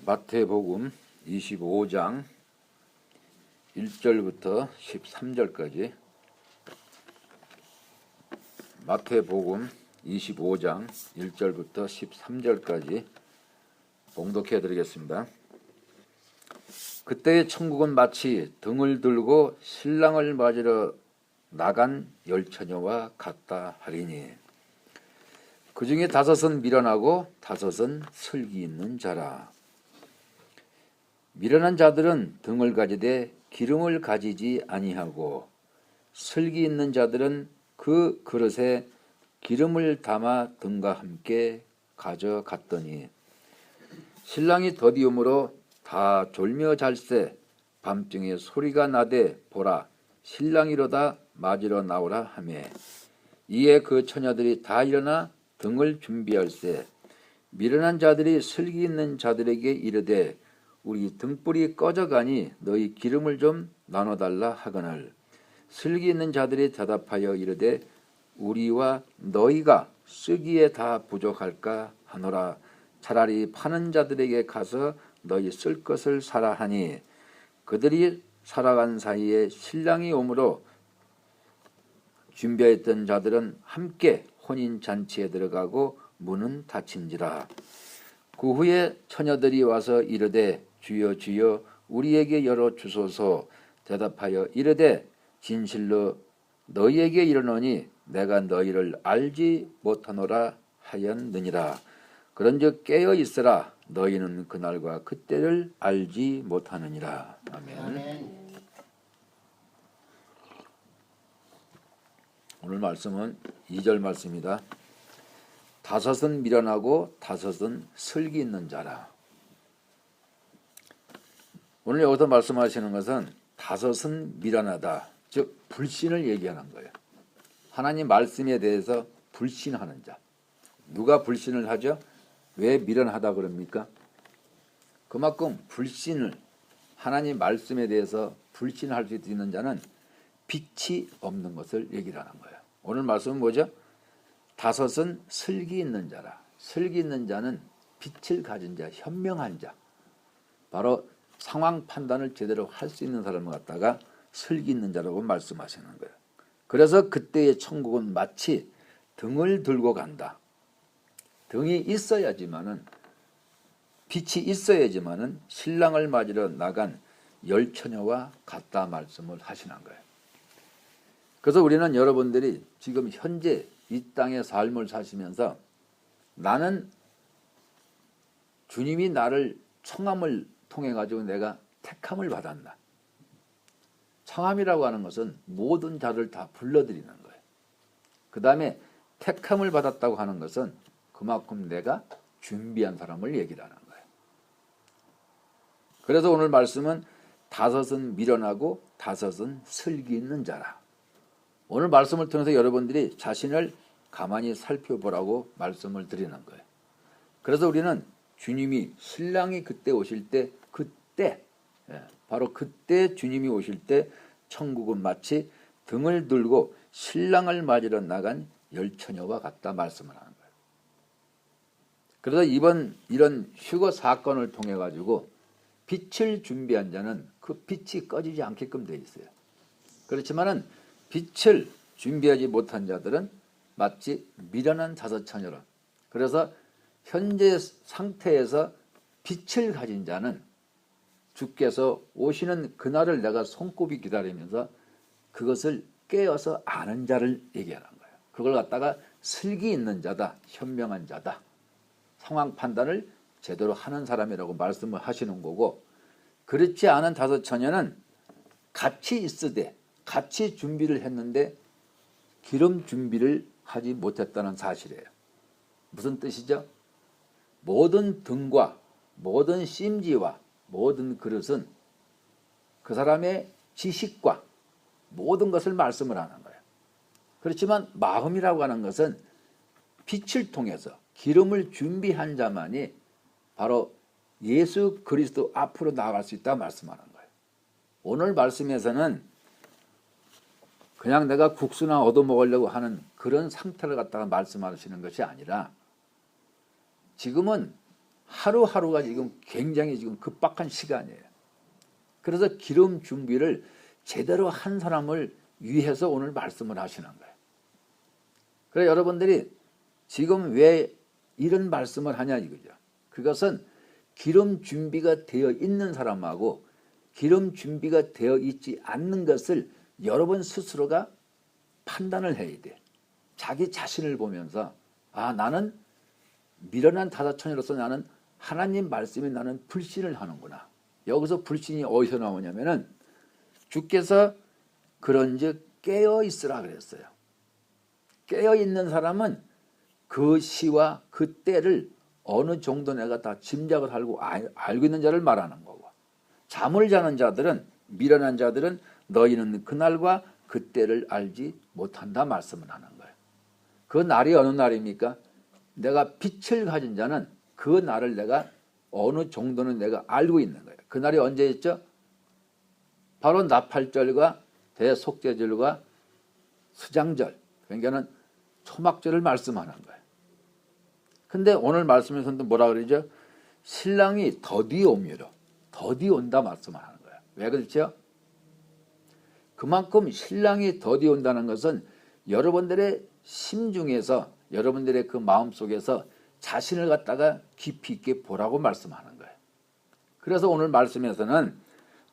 마태복음 25장 1절부터 13절까지 마태복음 25장 1절부터 13절까지 봉독해 드리겠습니다. 그때의 천국은 마치 등을 들고 신랑을 맞으러 나간 열처녀와 같다 하리니 그 중에 5은 미련하고 5은 슬기 있는 자라. 미련한 자들은 등을 가지되 기름을 가지지 아니하고 슬기 있는 자들은 그 그릇에 기름을 담아 등과 함께 가져갔더니 신랑이 더디움으로 다 졸며 잘세 밤중에 소리가 나되 보라 신랑이로다 맞으러 나오라 하매 이에 그 처녀들이 다 일어나 등을 준비할세 미련한 자들이 슬기 있는 자들에게 이르되 우리 등불이 꺼져가니 너희 기름을 좀 나눠달라 하거늘 슬기 있는 자들이 대답하여 이르되 우리와 너희가 쓰기에 다 부족할까 하노라 차라리 파는 자들에게 가서 너희 쓸 것을 사라 하니 그들이 살아간 사이에 신랑이 오므로 준비했던 자들은 함께 혼인잔치에 들어가고 문은 닫힌지라. 그 후에 처녀들이 와서 이르되 주여 주여 우리에게 열어주소서. 대답하여 이르되 진실로 너희에게 이르노니 내가 너희를 알지 못하노라 하였느니라. 그런즉 깨어 있으라 너희는 그날과 그때를 알지 못하느니라. 아멘. 오늘 말씀은 2절 말씀입니다. 5은 미련하고 5은 슬기 있는 자라. 오늘 여기서 말씀하시는 것은 5은 미련하다, 즉 불신을 얘기하는 거예요. 하나님 말씀에 대해서 불신하는 자. 누가 불신을 하죠? 왜 미련하다 그럽니까? 그만큼 불신을 하나님 말씀에 대해서 불신할 수 있는 자는 빛이 없는 것을 얘기를 하는 거예요. 오늘 말씀은 뭐죠? 5은 슬기 있는 자라. 슬기 있는 자는 빛을 가진 자, 현명한 자. 바로 상황 판단을 제대로 할 수 있는 사람을 갖다가 슬기 있는 자라고 말씀하시는 거예요. 그래서 그때의 천국은 마치 등을 들고 간다. 등이 있어야지만은 빛이 있어야지만은 신랑을 맞으러 나간 열처녀와 같다 말씀을 하시는 거예요. 그래서 우리는 여러분들이 지금 현재 이 땅의 삶을 사시면서 나는 주님이 나를 청함을 통해 가지고 내가 택함을 받았나. 청함이라고 하는 것은 모든 자를 다 불러들이는 거예요. 그 다음에 택함을 받았다고 하는 것은 그만큼 내가 준비한 사람을 얘기를 하는 거예요. 그래서 오늘 말씀은 5은 미련하고 5은 슬기 있는 자라. 오늘 말씀을 통해서 여러분들이 자신을 가만히 살펴보라고 말씀을 드리는 거예요. 그래서 우리는 주님이 신랑이 그때 오실 때 바로 그때 주님이 오실 때 천국은 마치 등을 들고 신랑을 맞으러 나간 열처녀와 같다 말씀을 하는 거예요. 그래서 이런 휴거 사건을 통해 가지고 빛을 준비한 자는 그 빛이 꺼지지 않게끔 되어 있어요. 그렇지만은 빛을 준비하지 못한 자들은 마치 미련한 5처녀라. 그래서 현재 상태에서 빛을 가진 자는 주께서 오시는 그날을 내가 손꼽이 기다리면서 그것을 깨어서 아는 자를 얘기하는 거예요. 그걸 갖다가 슬기 있는 자다, 현명한 자다, 상황 판단을 제대로 하는 사람이라고 말씀을 하시는 거고, 그렇지 않은 5처녀는 같이 있으되 같이 준비를 했는데 기름 준비를 하지 못했다는 사실이에요. 무슨 뜻이죠? 모든 등과 모든 심지와 모든 그릇은 그 사람의 지식과 모든 것을 말씀을 하는 거예요. 그렇지만 마음이라고 하는 것은 빛을 통해서 기름을 준비한 자만이 바로 예수 그리스도 앞으로 나아갈 수 있다고 말씀하는 거예요. 오늘 말씀에서는 그냥 내가 국수나 얻어먹으려고 하는 그런 상태를 갖다가 말씀하시는 것이 아니라 지금은 하루하루가 지금 굉장히 지금 급박한 시간이에요. 그래서 기름 준비를 제대로 한 사람을 위해서 오늘 말씀을 하시는 거예요. 그래서 여러분들이 지금 왜 이런 말씀을 하냐 이거죠. 그것은 기름 준비가 되어 있는 사람하고 기름 준비가 되어 있지 않는 것을 여러분 스스로가 판단을 해야 돼. 자기 자신을 보면서 아, 나는 미련한 다사천이로서 나는 하나님 말씀에 나는 불신을 하는구나. 여기서 불신이 어디서 나오냐면은 주께서 그런즉 깨어 있으라 그랬어요. 깨어 있는 사람은 그 시와 그 때를 어느 정도 내가 다 짐작을 하고 알고 있는 자를 말하는 거고, 잠을 자는 자들은, 미련한 자들은 너희는 그날과 그 때를 알지 못한다 말씀을 하는 거예요. 그 날이 어느 날입니까? 내가 빛을 가진 자는 그 날을 내가 어느 정도는 내가 알고 있는 거예요. 그 날이 언제 있죠? 바로 나팔절과 대속죄절과 수장절, 그러니까는 초막절을 말씀하는 거예요. 근데 오늘 말씀에서도 뭐라 그러죠? 신랑이 더디 옵니다. 더디 온다 말씀하는 거예요. 왜 그렇죠? 그만큼 신랑이 더디 온다는 것은 여러분들의 심중에서, 여러분들의 그 마음속에서 자신을 갖다가 깊이 있게 보라고 말씀하는 거예요. 그래서 오늘 말씀에서는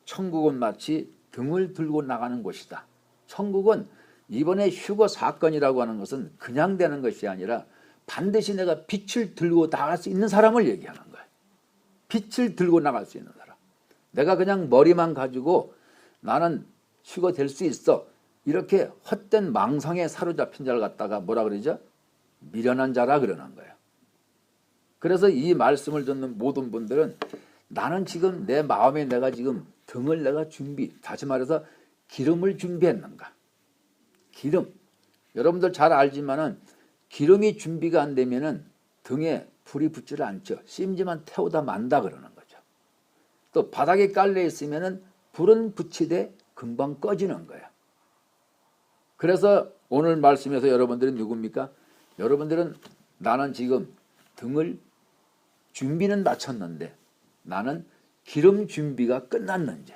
천국은 마치 등을 들고 나가는 곳이다. 천국은 이번에 휴거 사건이라고 하는 것은 그냥 되는 것이 아니라 반드시 내가 빛을 들고 나갈 수 있는 사람을 얘기하는 거예요. 빛을 들고 나갈 수 있는 사람. 내가 그냥 머리만 가지고 나는 휴거될 수 있어, 이렇게 헛된 망상에 사로잡힌 자를 갖다가 뭐라 그러죠? 미련한 자라 그러는 거예요. 그래서 이 말씀을 듣는 모든 분들은 나는 지금 내 마음에 내가 지금 등을 내가 다시 말해서 기름을 준비했는가? 기름. 여러분들 잘 알지만은 기름이 준비가 안 되면은 등에 불이 붙지를 않죠. 심지만 태우다 만다 그러는 거죠. 또 바닥에 깔려 있으면은 불은 붙이되 금방 꺼지는 거예요. 그래서 오늘 말씀에서 여러분들은 누굽니까? 여러분들은 나는 지금 등을 준비는 마쳤는데 나는 기름 준비가 끝났는지.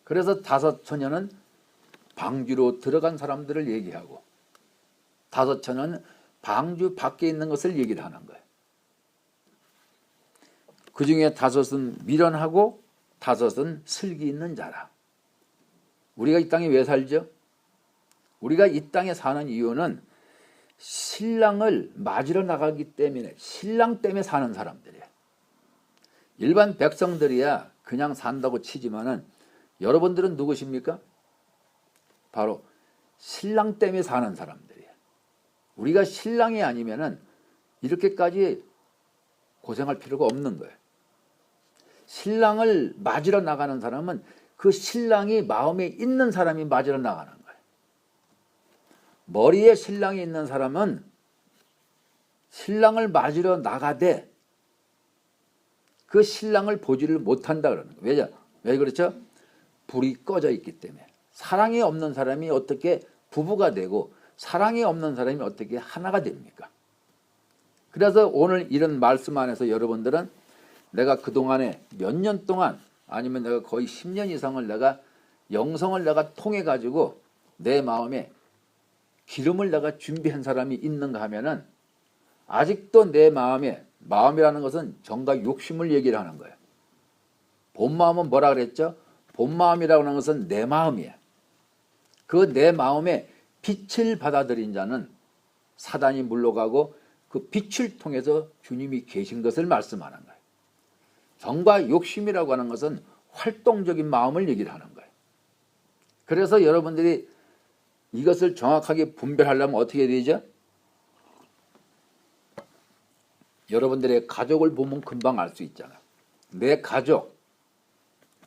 그래서 다섯 처녀는 방주로 들어간 사람들을 얘기하고 다섯 처녀는 방주 밖에 있는 것을 얘기를 하는 거예요. 그 중에 다섯은 미련하고 다섯은 슬기 있는 자라. 우리가 이 땅에 왜 살죠? 우리가 이 땅에 사는 이유는 신랑을 맞으러 나가기 때문에, 신랑 때문에 사는 사람들이에요. 일반 백성들이야 그냥 산다고 치지만은 여러분들은 누구십니까? 바로 신랑 때문에 사는 사람들이에요. 우리가 신랑이 아니면은 이렇게까지 고생할 필요가 없는 거예요. 신랑을 맞으러 나가는 사람은 그 신랑이 마음에 있는 사람이 맞으러 나가는 거예요. 머리에 신랑이 있는 사람은 신랑을 맞으러 나가되 그 신랑을 보지를 못한다 그러는 거예요. 왜 그렇죠? 불이 꺼져 있기 때문에. 사랑이 없는 사람이 어떻게 부부가 되고 사랑이 없는 사람이 어떻게 하나가 됩니까? 그래서 오늘 이런 말씀 안에서 여러분들은 내가 그동안에 몇 년 동안 아니면 내가 거의 10년 이상을 내가 영성을 내가 통해 가지고 내 마음에 기름을 내가 준비한 사람이 있는가 하면은 아직도 내 마음이라는 것은 정과 욕심을 얘기를 하는 거예요. 본 마음은 뭐라 그랬죠? 본 마음이라고 하는 것은 내 마음이에요. 그 내 마음에 빛을 받아들인 자는 사단이 물러가고 그 빛을 통해서 주님이 계신 것을 말씀하는 거예요. 정과 욕심이라고 하는 것은 활동적인 마음을 얘기를 하는 거예요. 그래서 여러분들이 이것을 정확하게 분별하려면 어떻게 되죠? 여러분들의 가족을 보면 금방 알 수 있잖아요. 내 가족,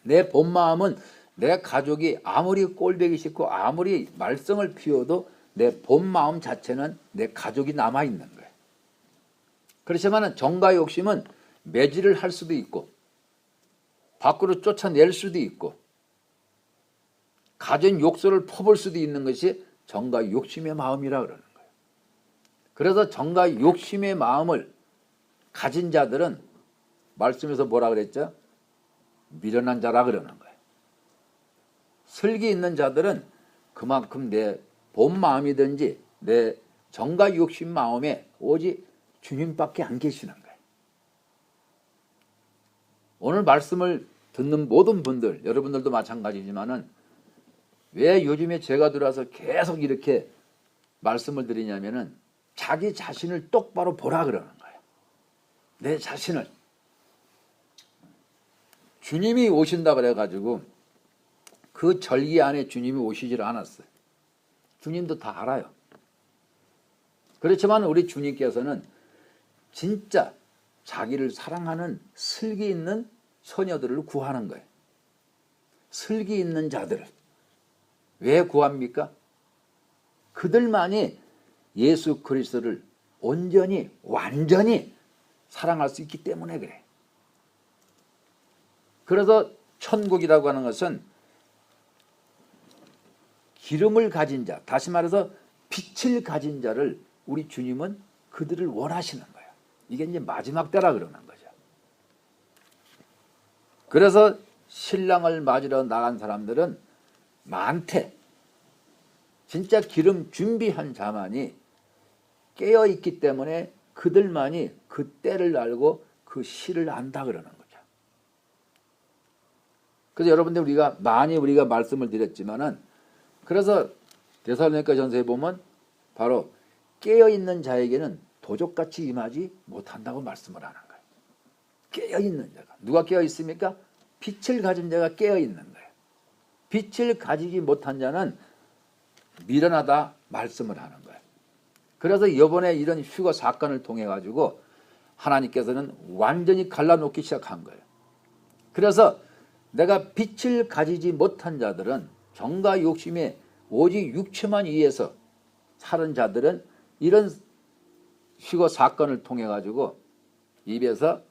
내 본 마음은 내 가족이 아무리 꼴보기 싫고 아무리 말썽을 피워도 내 본 마음 자체는 내 가족이 남아있는 거예요. 그렇지만 정과 욕심은 매질을 할 수도 있고 밖으로 쫓아낼 수도 있고 가진 욕설을 퍼볼 수도 있는 것이 정과 욕심의 마음이라 그러는 거예요. 그래서 정과 욕심의 마음을 가진 자들은 말씀에서 뭐라 그랬죠? 미련한 자라 그러는 거예요. 슬기 있는 자들은 그만큼 내 본 마음이든지 내 정과 욕심 마음에 오직 주님밖에 안 계시는 거예요. 오늘 말씀을 듣는 모든 분들, 여러분들도 마찬가지지만은 왜 요즘에 제가 들어와서 계속 이렇게 말씀을 드리냐면은 자기 자신을 똑바로 보라 그러는 거예요. 내 자신을. 주님이 오신다 그래가지고 그 절기 안에 주님이 오시질 않았어요. 주님도 다 알아요. 그렇지만 우리 주님께서는 진짜 자기를 사랑하는 슬기 있는 처녀들을 구하는 거예요. 슬기 있는 자들을. 왜 구합니까? 그들만이 예수 그리스도를 온전히 완전히 사랑할 수 있기 때문에 그래. 그래서 천국이라고 하는 것은 기름을 가진 자, 다시 말해서 빛을 가진 자를 우리 주님은 그들을 원하시는 거예요. 이게 이제 마지막 때라 그러는 거죠. 그래서 신랑을 맞으러 나간 사람들은 많대. 진짜 기름 준비한 자만이 깨어있기 때문에 그들만이 그 때를 알고 그 시를 안다 그러는 거죠. 그래서 여러분들 우리가 말씀을 드렸지만은 그래서 데살로니가 전서에 보면 바로 깨어있는 자에게는 도적같이 임하지 못한다고 말씀을 하는 거예요. 깨어있는 자가. 누가 깨어있습니까? 빛을 가진 자가 깨어있는 거예요. 빛을 가지지 못한 자는 미련하다 말씀을 하는 거예요. 그래서 이번에 이런 휴거 사건을 통해 가지고 하나님께서는 완전히 갈라놓기 시작한 거예요. 그래서 내가 빛을 가지지 못한 자들은 정과 욕심에 오직 육체만 위해서 사는 자들은 이런 휴거 사건을 통해 가지고 입에서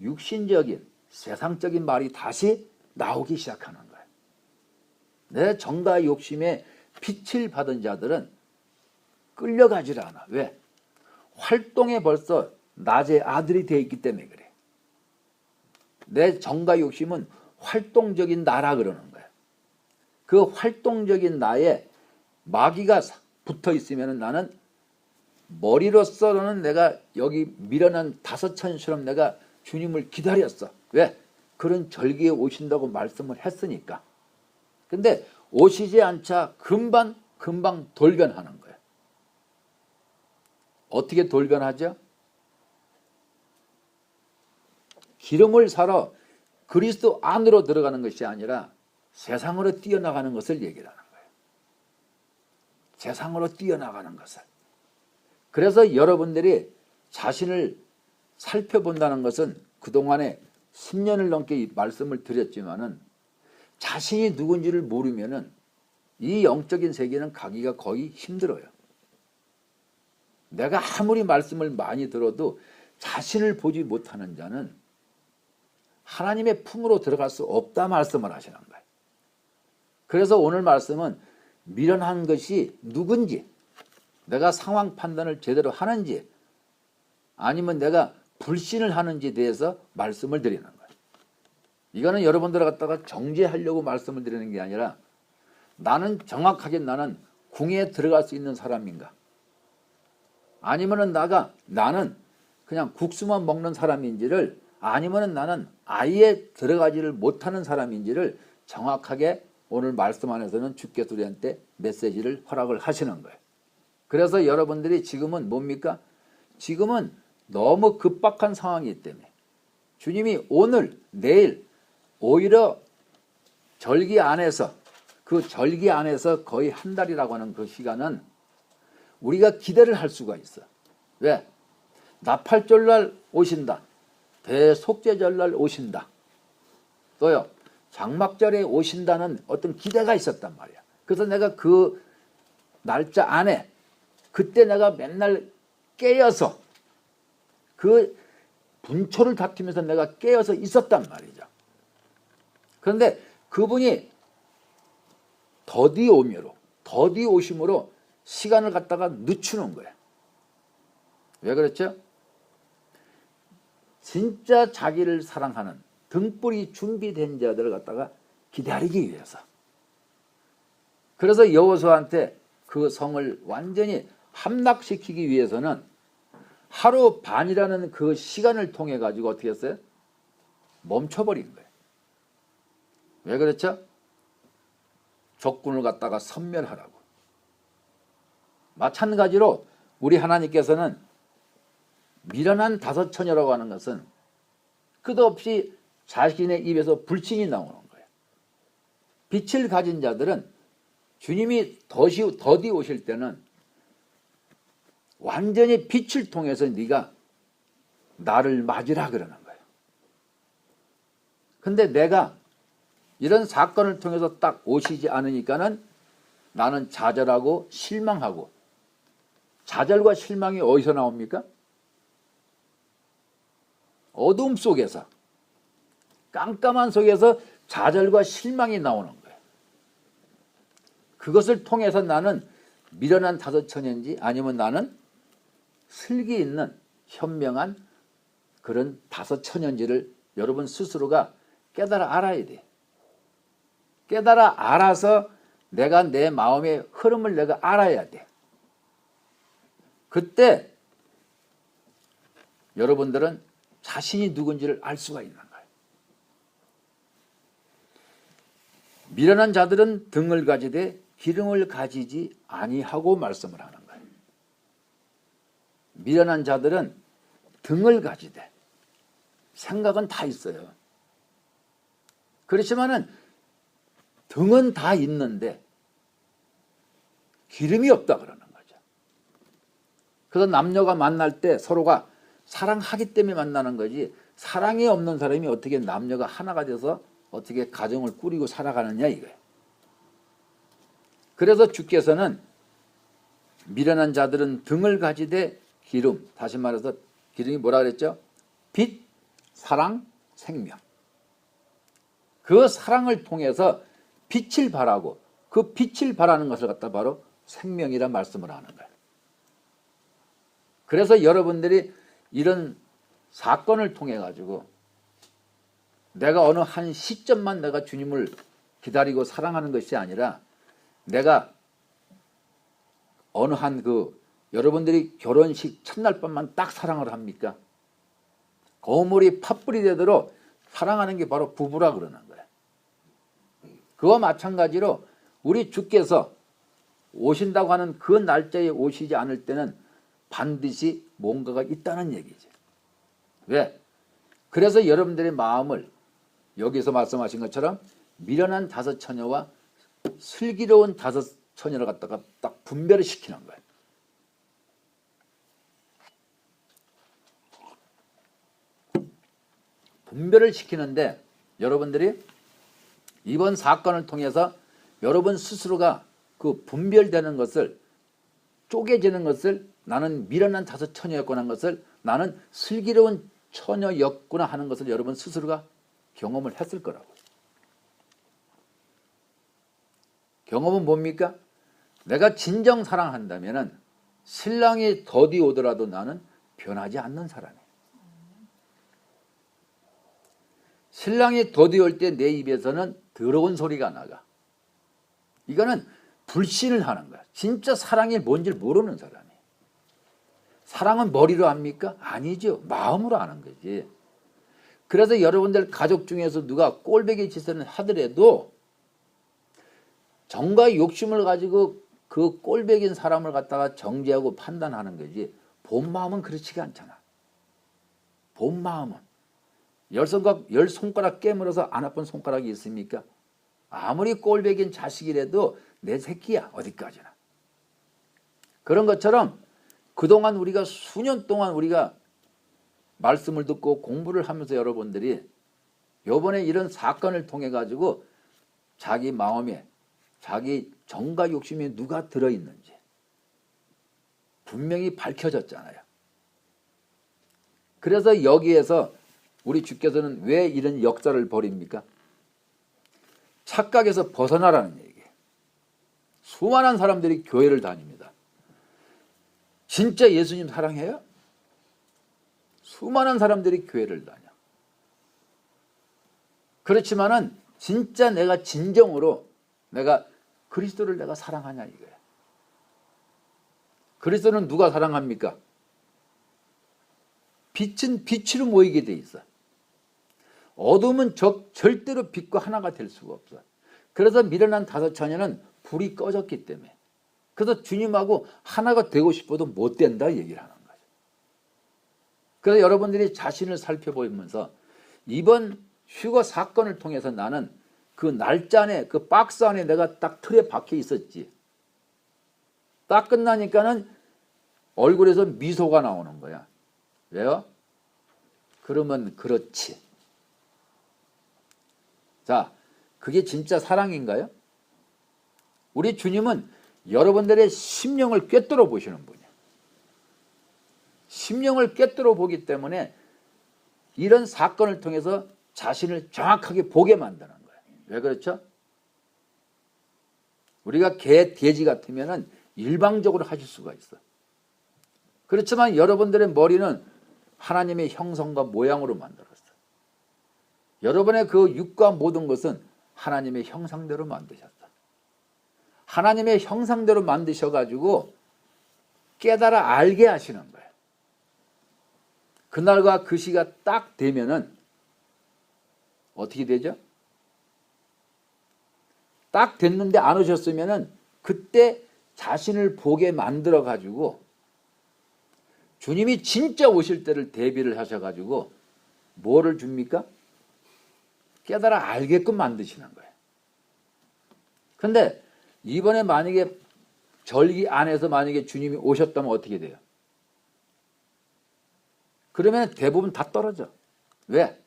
육신적인 세상적인 말이 다시 나오기 시작하는 거예요. 내 정과 욕심에 빛을 받은 자들은 끌려가질 않아. 왜? 활동에 벌써 낮의 아들이 되어 있기 때문에 그래. 내 정과 욕심은 활동적인 나라 그러는 거예요. 그 활동적인 나에 마귀가 붙어 있으면 나는 머리로서는 내가 여기 미련한 다섯천처럼 내가 주님을 기다렸어. 왜? 그런 절기에 오신다고 말씀을 했으니까. 근데 오시지 않자 금방 돌변하는 거예요. 어떻게 돌변하죠? 기름을 사러 그리스도 안으로 들어가는 것이 아니라 세상으로 뛰어나가는 것을 얘기를 하는 거예요. 세상으로 뛰어나가는 것을. 그래서 여러분들이 자신을 살펴본다는 것은 그동안에 10년을 넘게 말씀을 드렸지만은 자신이 누군지를 모르면은 이 영적인 세계는 가기가 거의 힘들어요. 내가 아무리 말씀을 많이 들어도 자신을 보지 못하는 자는 하나님의 품으로 들어갈 수 없다 말씀을 하시는 거예요. 그래서 오늘 말씀은 미련한 것이 누군지, 내가 상황 판단을 제대로 하는지 아니면 내가 불신을 하는지에 대해서 말씀을 드리는 거예요. 이거는 여러분들 갖다가 정죄하려고 말씀을 드리는 게 아니라 나는 정확하게 나는 궁에 들어갈 수 있는 사람인가? 아니면은 나는 그냥 국수만 먹는 사람인지를 아니면은 나는 아예 들어가지를 못하는 사람인지를 정확하게 오늘 말씀 안에서는 주께서 우리한테 메시지를 허락을 하시는 거예요. 그래서 여러분들이 지금은 뭡니까? 지금은 너무 급박한 상황이기 때문에 주님이 오늘, 내일 오히려 절기 안에서 그 절기 안에서 거의 한 달이라고 하는 그 시간은 우리가 기대를 할 수가 있어. 왜? 나팔절날 오신다. 대속죄절날 오신다. 또요. 장막절에 오신다는 어떤 기대가 있었단 말이야. 그래서 내가 그 날짜 안에 그때 내가 맨날 깨어서 그 분초를 다투면서 내가 깨어서 있었단 말이죠. 그런데 그분이 더디 오심으로 시간을 갖다가 늦추는 거예요. 왜 그렇죠? 진짜 자기를 사랑하는 등불이 준비된 자들을 갖다가 기다리기 위해서. 그래서 여호수아한테 그 성을 완전히 함락시키기 위해서는 하루 반이라는 그 시간을 통해 가지고 어떻게 했어요? 멈춰버린 거예요. 왜 그렇죠? 적군을 갖다가 섬멸하라고. 마찬가지로 우리 하나님께서는 미련한 다섯 처녀라고 하는 것은 끝없이 자신의 입에서 불신이 나오는 거예요. 빛을 가진 자들은 주님이 더디 오실 때는 완전히 빛을 통해서 네가 나를 맞으라 그러는 거예요. 근데 내가 이런 사건을 통해서 딱 오시지 않으니까는 나는 좌절하고 실망하고, 좌절과 실망이 어디서 나옵니까? 어둠 속에서, 깜깜한 속에서 좌절과 실망이 나오는 거예요. 그것을 통해서 나는 미련한 다섯 처녀인지 아니면 나는 슬기 있는 현명한 그런 다섯 처녀인지를 여러분 스스로가 깨달아 알아야 돼. 깨달아 알아서 내가 내 마음의 흐름을 내가 알아야 돼. 그때 여러분들은 자신이 누군지를 알 수가 있는 거예요. 미련한 자들은 등을 가지되 기름을 가지지 아니하고 말씀을 하는 거예요. 미련한 자들은 등을 가지되, 생각은 다 있어요. 그렇지만은 등은 다 있는데 기름이 없다 그러는 거죠. 그래서 남녀가 만날 때 서로가 사랑하기 때문에 만나는 거지, 사랑이 없는 사람이 어떻게 남녀가 하나가 돼서 어떻게 가정을 꾸리고 살아가느냐 이거예요. 그래서 주께서는 미련한 자들은 등을 가지되 기름, 다시 말해서 기름이 뭐라 그랬죠? 빛, 사랑, 생명. 그 사랑을 통해서 빛을 발하고 그 빛을 발하는 것을 갖다 바로 생명이라 말씀을 하는 거예요. 그래서 여러분들이 이런 사건을 통해 가지고 내가 어느 한 시점만 내가 주님을 기다리고 사랑하는 것이 아니라 내가 어느 한 여러분들이 결혼식 첫날 밤만 딱 사랑을 합니까? 거물이 팥불이 되도록 사랑하는 게 바로 부부라 그러는 거예요. 그와 마찬가지로 우리 주께서 오신다고 하는 그 날짜에 오시지 않을 때는 반드시 뭔가가 있다는 얘기죠. 왜? 그래서 여러분들의 마음을 여기서 말씀하신 것처럼 미련한 다섯 처녀와 슬기로운 다섯 처녀를 갖다가 딱 분별을 시키는 거예요. 분별을 시키는데 여러분들이 이번 사건을 통해서 여러분 스스로가 그 분별되는 것을, 쪼개지는 것을, 나는 미련한 다섯 처녀였구나 하는 것을, 나는 슬기로운 처녀였구나 하는 것을 여러분 스스로가 경험을 했을 거라고. 경험은 뭡니까? 내가 진정 사랑한다면은 신랑이 더디 오더라도 나는 변하지 않는 사람이에요. 신랑이 더디 올 때 내 입에서는 더러운 소리가 나가. 이거는 불신을 하는 거야. 진짜 사랑이 뭔지 모르는 사람이에요. 사랑은 머리로 합니까? 아니죠. 마음으로 하는 거지. 그래서 여러분들 가족 중에서 누가 꼴배기 짓을 하더라도 정과 욕심을 가지고 그 꼴배긴 사람을 갖다가 정죄하고 판단하는 거지, 본 마음은 그렇지가 않잖아. 본 마음은 열 손가락 깨물어서 안 아픈 손가락이 있습니까? 아무리 꼴배긴 자식이라도 내 새끼야, 어디까지나. 그런 것처럼 그동안 우리가 수년 동안 우리가 말씀을 듣고 공부를 하면서 여러분들이 요번에 이런 사건을 통해 가지고 자기 마음에 자기 정과 욕심에 누가 들어있는지 분명히 밝혀졌잖아요. 그래서 여기에서 우리 주께서는 왜 이런 역사를 벌입니까? 착각에서 벗어나라는 얘기예요. 수많은 사람들이 교회를 다닙니다. 진짜 예수님 사랑해요? 수많은 사람들이 교회를 다녀. 그렇지만은 진짜 내가 진정으로 내가 그리스도를 내가 사랑하냐 이거야. 그리스도는 누가 사랑합니까? 빛은 빛으로 모이게 돼 있어. 어둠은 절대로 빛과 하나가 될 수가 없어. 그래서 미련한 다섯 처녀는 불이 꺼졌기 때문에. 그래서 주님하고 하나가 되고 싶어도 못 된다 얘기를 하는 거죠. 그래서 여러분들이 자신을 살펴보면서 이번 휴거 사건을 통해서 나는 그 날짜 안에 그 박스 안에 내가 딱 틀에 박혀 있었지. 딱 끝나니까는 얼굴에서 미소가 나오는 거야. 왜요? 그러면 그렇지. 자, 그게 진짜 사랑인가요? 우리 주님은 여러분들의 심령을 꿰뚫어 보시는 분이야. 심령을 꿰뚫어 보기 때문에 이런 사건을 통해서 자신을 정확하게 보게 만드는 거예요. 왜 그렇죠? 우리가 개, 돼지 같으면 일방적으로 하실 수가 있어. 그렇지만 여러분들의 머리는 하나님의 형상과 모양으로 만들었어요. 여러분의 그 육과 모든 것은 하나님의 형상대로 만드셨다. 하나님의 형상대로 만드셔가지고 깨달아 알게 하시는 거예요. 그날과 그 시가 딱 되면은 어떻게 되죠? 딱 됐는데 안 오셨으면은 그때 자신을 보게 만들어 가지고 주님이 진짜 오실 때를 대비를 하셔가지고 뭐를 줍니까? 깨달아 알게끔 만드시는 거예요. 근데 이번에 만약에 절기 안에서 만약에 주님이 오셨다면 어떻게 돼요? 그러면 대부분 다 떨어져. 왜?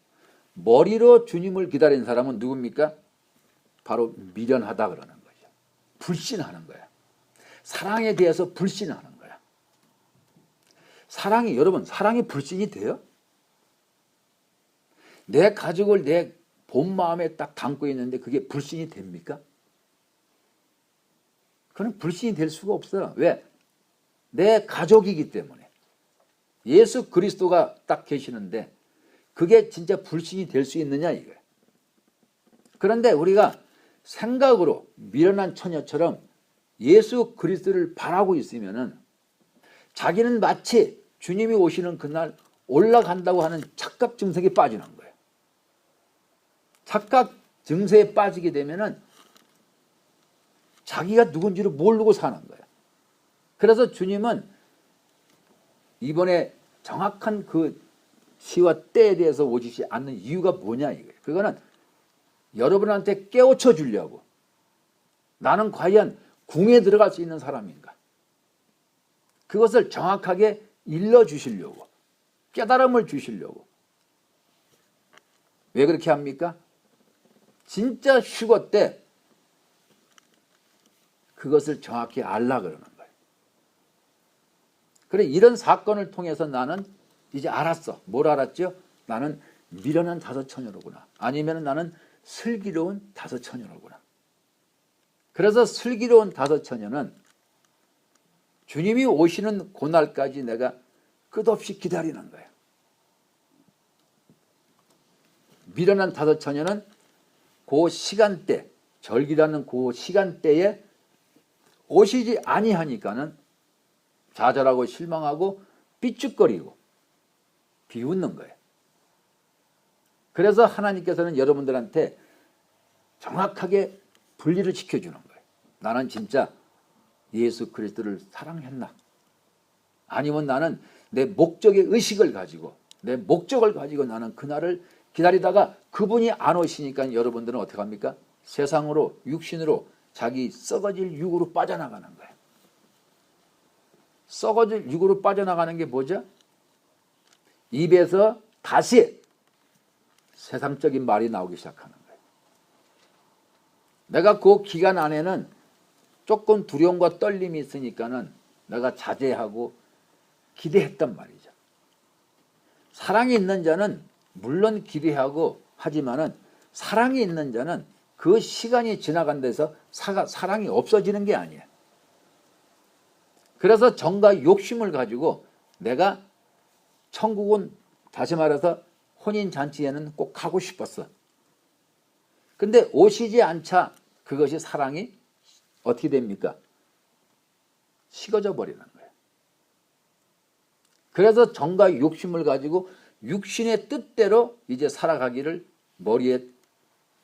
머리로 주님을 기다린 사람은 누굽니까? 바로 미련하다 그러는 거죠. 불신하는 거야. 사랑에 대해서 불신하는 거야. 사랑이, 여러분, 사랑이 불신이 돼요? 내 가족을 내 본 마음에 딱 담고 있는데 그게 불신이 됩니까? 그건 불신이 될 수가 없어요. 왜? 내 가족이기 때문에. 예수 그리스도가 딱 계시는데 그게 진짜 불신이 될 수 있느냐 이거예요. 그런데 우리가 생각으로 미련한 처녀처럼 예수 그리스도를 바라고 있으면은 자기는 마치 주님이 오시는 그날 올라간다고 하는 착각 증세에 빠지는 거예요. 착각 증세에 빠지게 되면은 자기가 누군지를 모르고 사는 거예요. 그래서 주님은 이번에 정확한 그 시와 때에 대해서 오시지 않는 이유가 뭐냐 이거예요. 그거는 여러분한테 깨우쳐 주려고. 나는 과연 궁에 들어갈 수 있는 사람인가? 그것을 정확하게 일러주시려고. 깨달음을 주시려고. 왜 그렇게 합니까? 진짜 휴거 때 그것을 정확히 알라 그러는 거예요. 그래, 이런 사건을 통해서 나는 이제 알았어. 뭘 알았죠? 나는 미련한 다섯 처녀로구나. 아니면 나는 슬기로운 다섯 처녀로구나. 그래서 슬기로운 다섯 처녀는 주님이 오시는 그날까지 내가 끝없이 기다리는 거예요. 미련한 다섯 처녀는 그 시간대, 절기라는 그 시간대에 오시지 아니하니까는 좌절하고 실망하고 삐죽거리고 비웃는 거예요. 그래서 하나님께서는 여러분들한테 정확하게 분리를 시켜주는 거예요. 나는 진짜 예수 그리스도를 사랑했나? 아니면 나는 내 목적의 의식을 가지고 내 목적을 가지고 나는 그날을 기다리다가 그분이 안 오시니까 여러분들은 어떻게 합니까? 세상으로 육신으로 자기 썩어질 육으로 빠져나가는 거예요. 썩어질 육으로 빠져나가는 게 뭐죠? 입에서 다시 세상적인 말이 나오기 시작하는 거예요. 내가 그 기간 안에는 조금 두려움과 떨림이 있으니까는 내가 자제하고 기대했단 말이죠. 사랑이 있는 자는 물론 기대하고 하지만은 사랑이 있는 자는 그 시간이 지나간 데서 사랑이 없어지는 게 아니에요. 그래서 정과 욕심을 가지고 내가 천국은 다시 말해서 혼인잔치에는 꼭 가고 싶었어. 근데 오시지 않자 그것이 사랑이 어떻게 됩니까? 식어져 버리는 거예요. 그래서 정과 욕심을 가지고 육신의 뜻대로 이제 살아가기를 머리에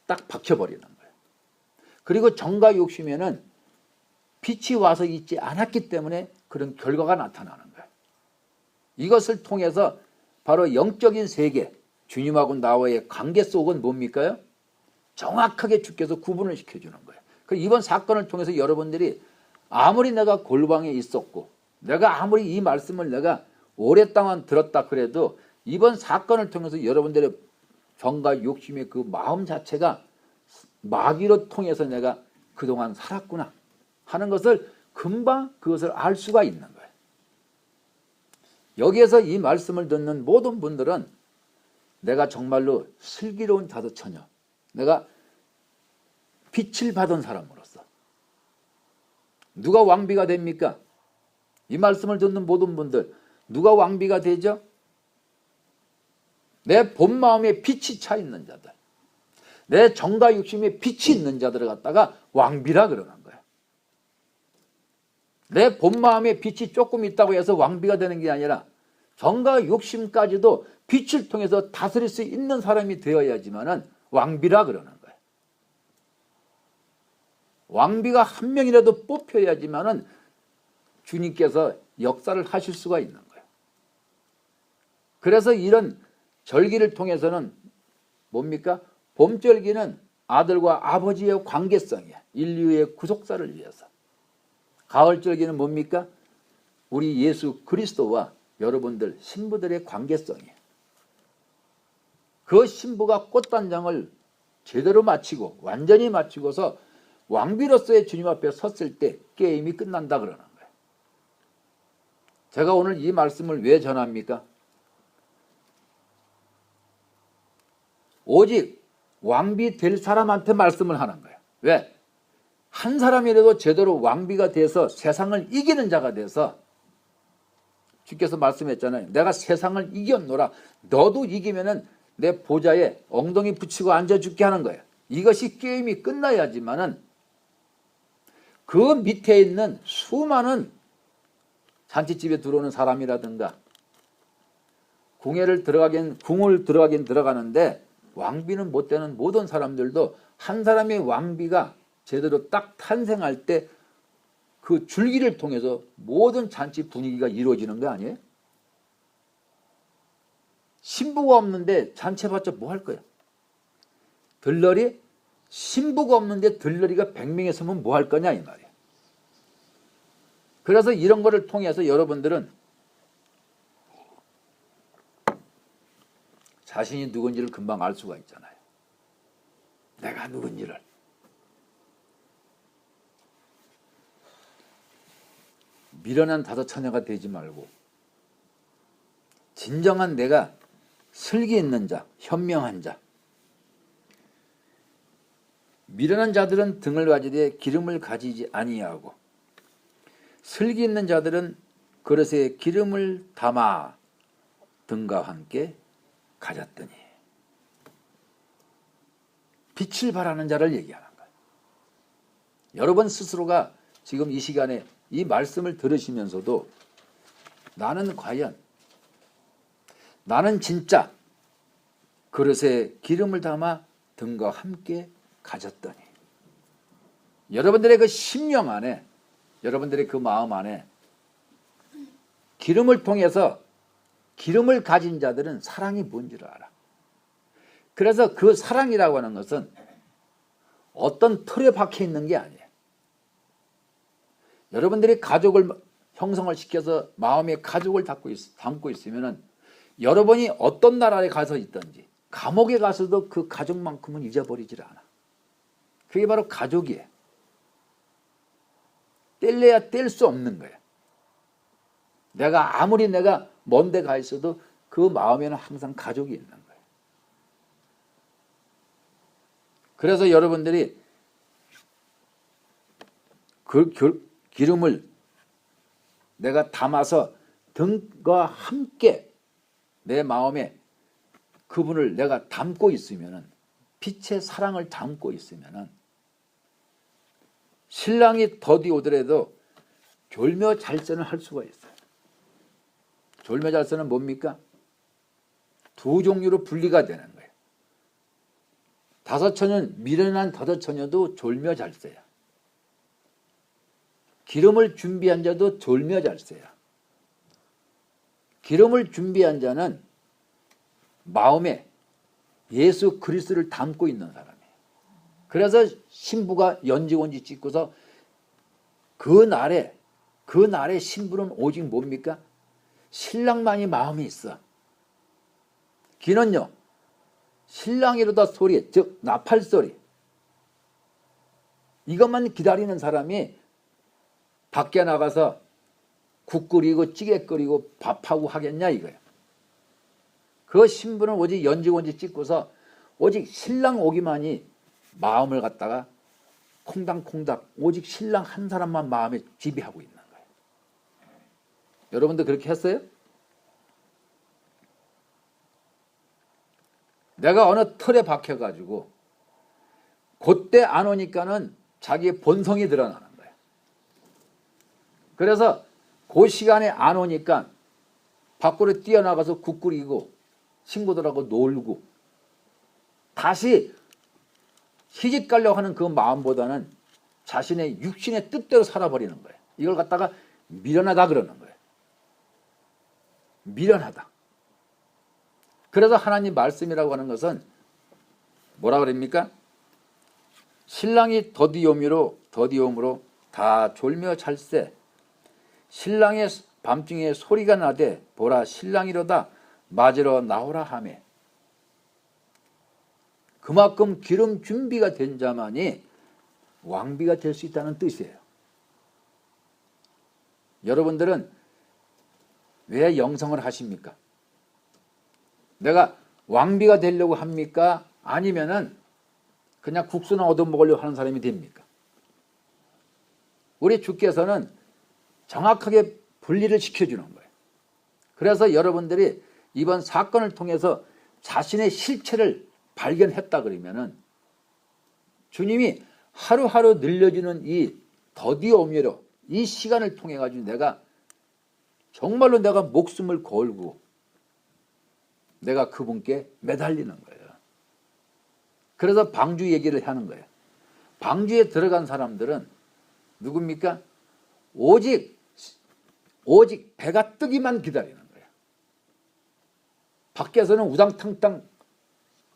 딱 박혀버리는 거예요. 그리고 정과 욕심에는 빛이 와서 있지 않았기 때문에 그런 결과가 나타나는 거예요. 이것을 통해서 바로 영적인 세계, 주님하고 나와의 관계 속은 뭡니까? 정확하게 주께서 구분을 시켜주는 거예요. 이번 사건을 통해서 여러분들이 아무리 내가 골방에 있었고 내가 아무리 이 말씀을 내가 오랫동안 들었다 그래도 이번 사건을 통해서 여러분들의 정과 욕심의 그 마음 자체가 마귀로 통해서 내가 그동안 살았구나 하는 것을 금방 그것을 알 수가 있는 거예요. 여기에서 이 말씀을 듣는 모든 분들은 내가 정말로 슬기로운 다섯 처녀, 내가 빛을 받은 사람으로서 누가 왕비가 됩니까? 이 말씀을 듣는 모든 분들 누가 왕비가 되죠? 내 본 마음에 빛이 차 있는 자들, 내 정과 욕심에 빛이 있는 자들을 갖다가 왕비라 그러는 거예요. 내 본 마음에 빛이 조금 있다고 해서 왕비가 되는 게 아니라 정과 욕심까지도 빛을 통해서 다스릴 수 있는 사람이 되어야지만은 왕비라 그러는 거예요. 왕비가 한 명이라도 뽑혀야지만은 주님께서 역사를 하실 수가 있는 거예요. 그래서 이런 절기를 통해서는 뭡니까? 봄절기는 아들과 아버지의 관계성이에요. 인류의 구속사를 위해서. 가을절기는 뭡니까? 우리 예수 그리스도와 여러분들 신부들의 관계성이에요. 그 신부가 꽃단장을 제대로 마치고 완전히 마치고서 왕비로서의 주님 앞에 섰을 때 게임이 끝난다 그러는 거예요. 제가 오늘 이 말씀을 왜 전합니까? 오직 왕비 될 사람한테 말씀을 하는 거예요. 왜? 한 사람이라도 제대로 왕비가 돼서 세상을 이기는 자가 돼서 주께서 말씀했잖아요. 내가 세상을 이겼노라. 너도 이기면은 내 보좌에 엉덩이 붙이고 앉아죽게 하는 거예요. 이것이 게임이 끝나야지만은 그 밑에 있는 수많은 잔치집에 들어오는 사람이라든가 궁을 들어가긴 들어가는데 왕비는 못 되는 모든 사람들도 한 사람의 왕비가 제대로 딱 탄생할 때 그 줄기를 통해서 모든 잔치 분위기가 이루어지는 거 아니에요? 신부가 없는데 잔치해봤자 뭐 할 거야? 들러리? 신부가 없는데 들러리가 100명에 서면 뭐 할 거냐 이 말이에요. 그래서 이런 거를 통해서 여러분들은 자신이 누군지를 금방 알 수가 있잖아요. 내가 누군지를. 미련한 다섯 처녀가 되지 말고 진정한 내가 슬기 있는 자, 현명한 자. 미련한 자들은 등을 가지되 기름을 가지지 아니하고 슬기 있는 자들은 그릇에 기름을 담아 등과 함께 가졌더니 빛을 발하는 자를 얘기하는 거예요. 여러분 스스로가 지금 이 시간에 이 말씀을 들으시면서도 나는 진짜 그릇에 기름을 담아 등과 함께 가졌더니 여러분들의 그 심령 안에 여러분들의 그 마음 안에 기름을 통해서 기름을 가진 자들은 사랑이 뭔지를 알아. 그래서 그 사랑이라고 하는 것은 어떤 틀에 박혀 있는 게 아니에요. 여러분들이 가족을 형성을 시켜서 마음에 가족을 담고 있으면 여러분이 어떤 나라에 가서 있든지 감옥에 가서도 그 가족만큼은 잊어버리질 않아. 그게 바로 가족이에요. 뗄래야 뗄 수 없는 거예요. 아무리 내가 먼데 가 있어도 그 마음에는 항상 가족이 있는 거예요. 그래서 여러분들이 그 기름을 내가 담아서 등과 함께 내 마음에 그분을 내가 담고 있으면은, 빛의 사랑을 담고 있으면은, 신랑이 더디 오더라도 졸며잘세는 할 수가 있어요. 졸며잘세는 뭡니까? 두 종류로 분리가 되는 거예요. 다섯처녀는, 미련한 다섯처녀도 졸며잘세야. 기름을 준비한 자도 졸며잘세야. 기름을 준비한 자는 마음에 예수 그리스도를 담고 있는 사람이에요. 그래서 신부가 연지원지 찍고서 그 날에 신부는 오직 뭡니까? 신랑만이 마음이 있어. 기는요, 신랑이로다 소리, 즉 나팔 소리, 이것만 기다리는 사람이 밖에 나가서 국 끓이고 찌개 끓이고 밥하고 하겠냐 이거예요. 그 신부는 오직 연지원지 찍고서 오직 신랑 오기만이 마음을 갖다가 콩닥콩닥 오직 신랑 한 사람만 마음에 지배하고 있는 거예요. 여러분도 그렇게 했어요? 내가 어느 틀에 박혀가지고 그때 안 오니까는 자기의 본성이 드러나는 거예요. 그래서 그 시간에 안 오니까 밖으로 뛰어나가서 국 끓이고 친구들하고 놀고 다시 시집 가려고 하는 그 마음보다는 자신의 육신의 뜻대로 살아버리는 거예요. 이걸 갖다가 미련하다 그러는 거예요. 미련하다. 그래서 하나님 말씀이라고 하는 것은 뭐라 그럽니까? 신랑이 더디옴으로 다 졸며 잘세. 신랑의 밤중에 소리가 나되 보라 신랑이로다 맞으러 나오라 하매. 그만큼 기름 준비가 된 자만이 왕비가 될 수 있다는 뜻이에요. 여러분들은 왜 영성을 하십니까? 내가 왕비가 되려고 합니까? 아니면은 그냥 국수나 얻어먹으려고 하는 사람이 됩니까? 우리 주께서는 정확하게 분리를 시켜주는 거예요. 그래서 여러분들이 이번 사건을 통해서 자신의 실체를 발견했다 그러면은 주님이 하루하루 늘려주는 이 더디오미로 이 시간을 통해 가지고 내가 정말로 내가 목숨을 걸고 내가 그분께 매달리는 거예요. 그래서 방주 얘기를 하는 거예요. 방주에 들어간 사람들은 누굽니까? 오직 배가 뜨기만 기다리는 거예요. 밖에서는 우당탕탕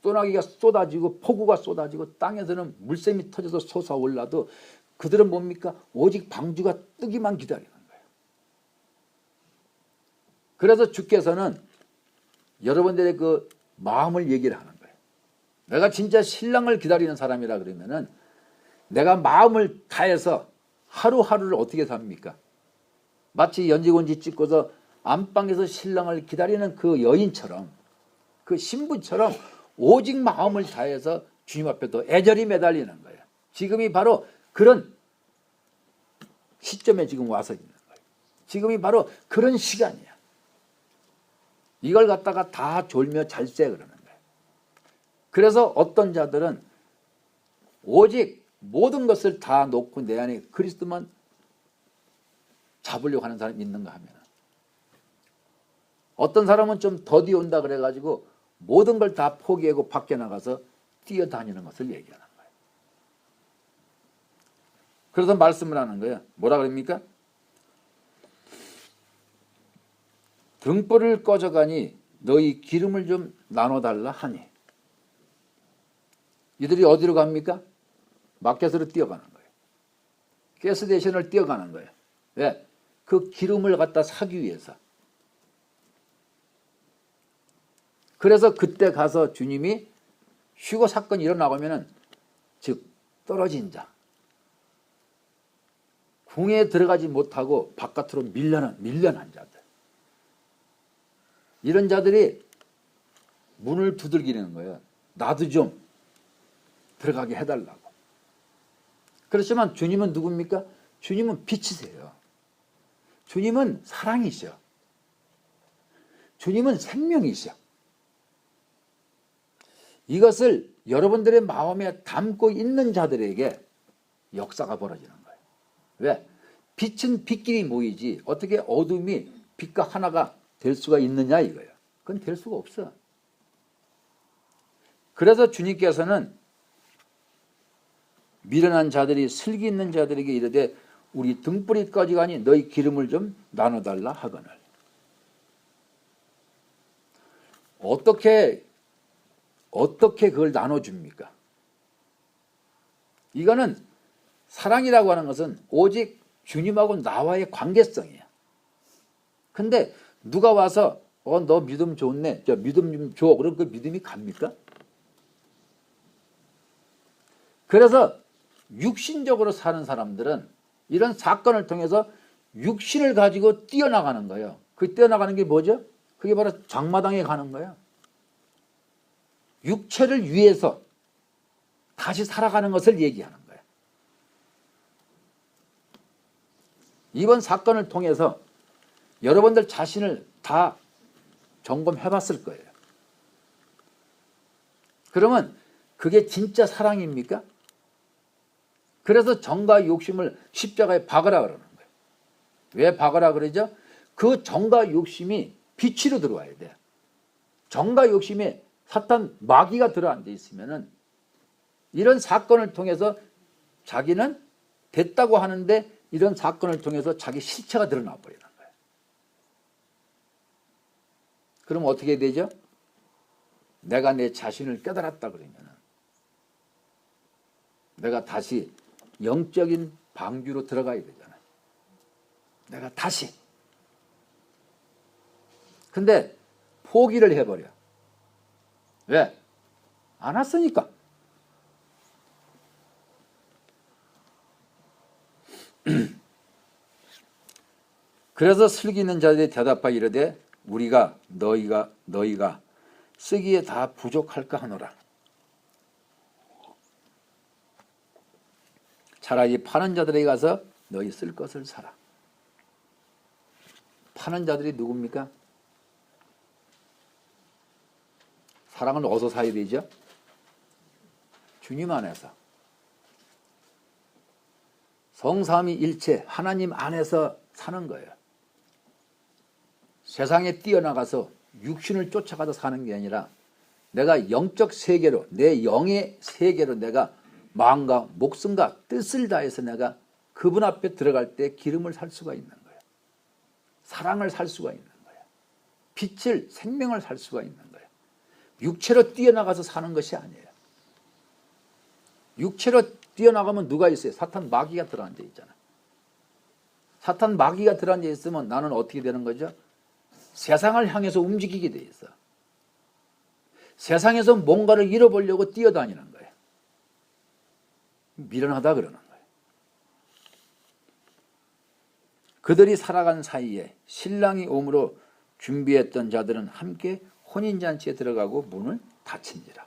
소나기가 쏟아지고 폭우가 쏟아지고 땅에서는 물샘이 터져서 솟아올라도 그들은 뭡니까? 오직 방주가 뜨기만 기다리는 거예요. 그래서 주께서는 여러분들의 그 마음을 얘기를 하는 거예요. 내가 진짜 신랑을 기다리는 사람이라 그러면은 내가 마음을 다해서 하루하루를 어떻게 삽니까? 마치 연지곤지 찍고서 안방에서 신랑을 기다리는 그 여인처럼 그 신부처럼 오직 마음을 다해서 주님 앞에도 애절히 매달리는 거예요. 지금이 바로 그런 시점에 지금 와서 있는 거예요. 지금이 바로 그런 시간이야. 이걸 갖다가 다 졸며 잘세 그러는 거예요. 그래서 어떤 자들은 오직 모든 것을 다 놓고 내 안에 그리스도만 잡으려고 하는 사람이 있는가 하면 어떤 사람은 좀 더디 온다 그래가지고 모든 걸 다 포기하고 밖에 나가서 뛰어다니는 것을 얘기하는 거예요. 그래서 말씀을 하는 거예요. 뭐라 그럽니까? 등불을 꺼져가니 너희 기름을 좀 나눠달라 하니. 이들이 어디로 갑니까? 마켓으로 뛰어가는 거예요. 가스스테이션을 뛰어가는 거예요. 왜? 그 기름을 갖다 사기 위해서. 그래서 그때 가서 주님이 휴거 사건이 일어나면은 즉 떨어진 자, 궁에 들어가지 못하고 바깥으로 밀려난 자들, 이런 자들이 문을 두들기는 거예요. 나도 좀 들어가게 해달라고. 그렇지만 주님은 누굽니까? 주님은 빛이세요. 주님은 사랑이셔. 주님은 생명이시여. 이것을 여러분들의 마음에 담고 있는 자들에게 역사가 벌어지는 거예요. 왜? 빛은 빛끼리 모이지 어떻게 어둠이 빛과 하나가 될 수가 있느냐 이거예요. 그건 될 수가 없어. 그래서 주님께서는 미련한 자들이 슬기 있는 자들에게 이르되 우리 등불이까지가 아니 너희 기름을 좀 나눠달라 하거늘. 어떻게 그걸 나눠줍니까? 이거는 사랑이라고 하는 것은 오직 주님하고 나와의 관계성이야. 근데 누가 와서 너 믿음 좋네, 저 믿음 좀 줘. 그럼 그 믿음이 갑니까? 그래서 육신적으로 사는 사람들은 이런 사건을 통해서 육신을 가지고 뛰어나가는 거예요. 그 뛰어나가는 게 뭐죠? 그게 바로 장마당에 가는 거예요. 육체를 위해서 다시 살아가는 것을 얘기하는 거예요. 이번 사건을 통해서 여러분들 자신을 다 점검해 봤을 거예요. 그러면 그게 진짜 사랑입니까? 그래서 정과 욕심을 십자가에 박으라 그러는 거예요. 왜 박으라 그러죠? 그 정과 욕심이 빛으로 들어와야 돼요. 정과 욕심에 사탄 마귀가 들어앉아 있으면은 이런 사건을 통해서 자기는 됐다고 하는데 이런 사건을 통해서 자기 실체가 드러나 버리는 거예요. 그럼 어떻게 되죠? 내가 내 자신을 깨달았다 그러면은 내가 다시 영적인 방주로 들어가야 되잖아요. 내가 다시. 근데 포기를 해버려. 왜? 안 왔으니까. 그래서 슬기 있는 자들이 대답하여 이르되 우리가 너희가 쓰기에 다 부족할까 하노라. 차라리 파는 자들에게 가서 너희 쓸 것을 사라. 파는 자들이 누굽니까? 사랑을 어디서 사야 되죠? 주님 안에서. 성삼위일체 하나님 안에서 사는 거예요. 세상에 뛰어나가서 육신을 쫓아가서 사는 게 아니라 내가 영적 세계로 내 영의 세계로 내가 마음과 목숨과 뜻을 다해서 내가 그분 앞에 들어갈 때 기름을 살 수가 있는 거예요. 사랑을 살 수가 있는 거예요. 빛을 생명을 살 수가 있는 거예요. 육체로 뛰어나가서 사는 것이 아니에요. 육체로 뛰어나가면 누가 있어요? 사탄 마귀가 들어앉아 있잖아. 사탄 마귀가 들어앉아 있으면 나는 어떻게 되는 거죠? 세상을 향해서 움직이게 돼 있어. 세상에서 뭔가를 잃어보려고 뛰어다니는 거예요. 미련하다 그러는 거예요. 그들이 살아간 사이에 신랑이 오므로 준비했던 자들은 함께 혼인잔치에 들어가고 문을 닫힌지라.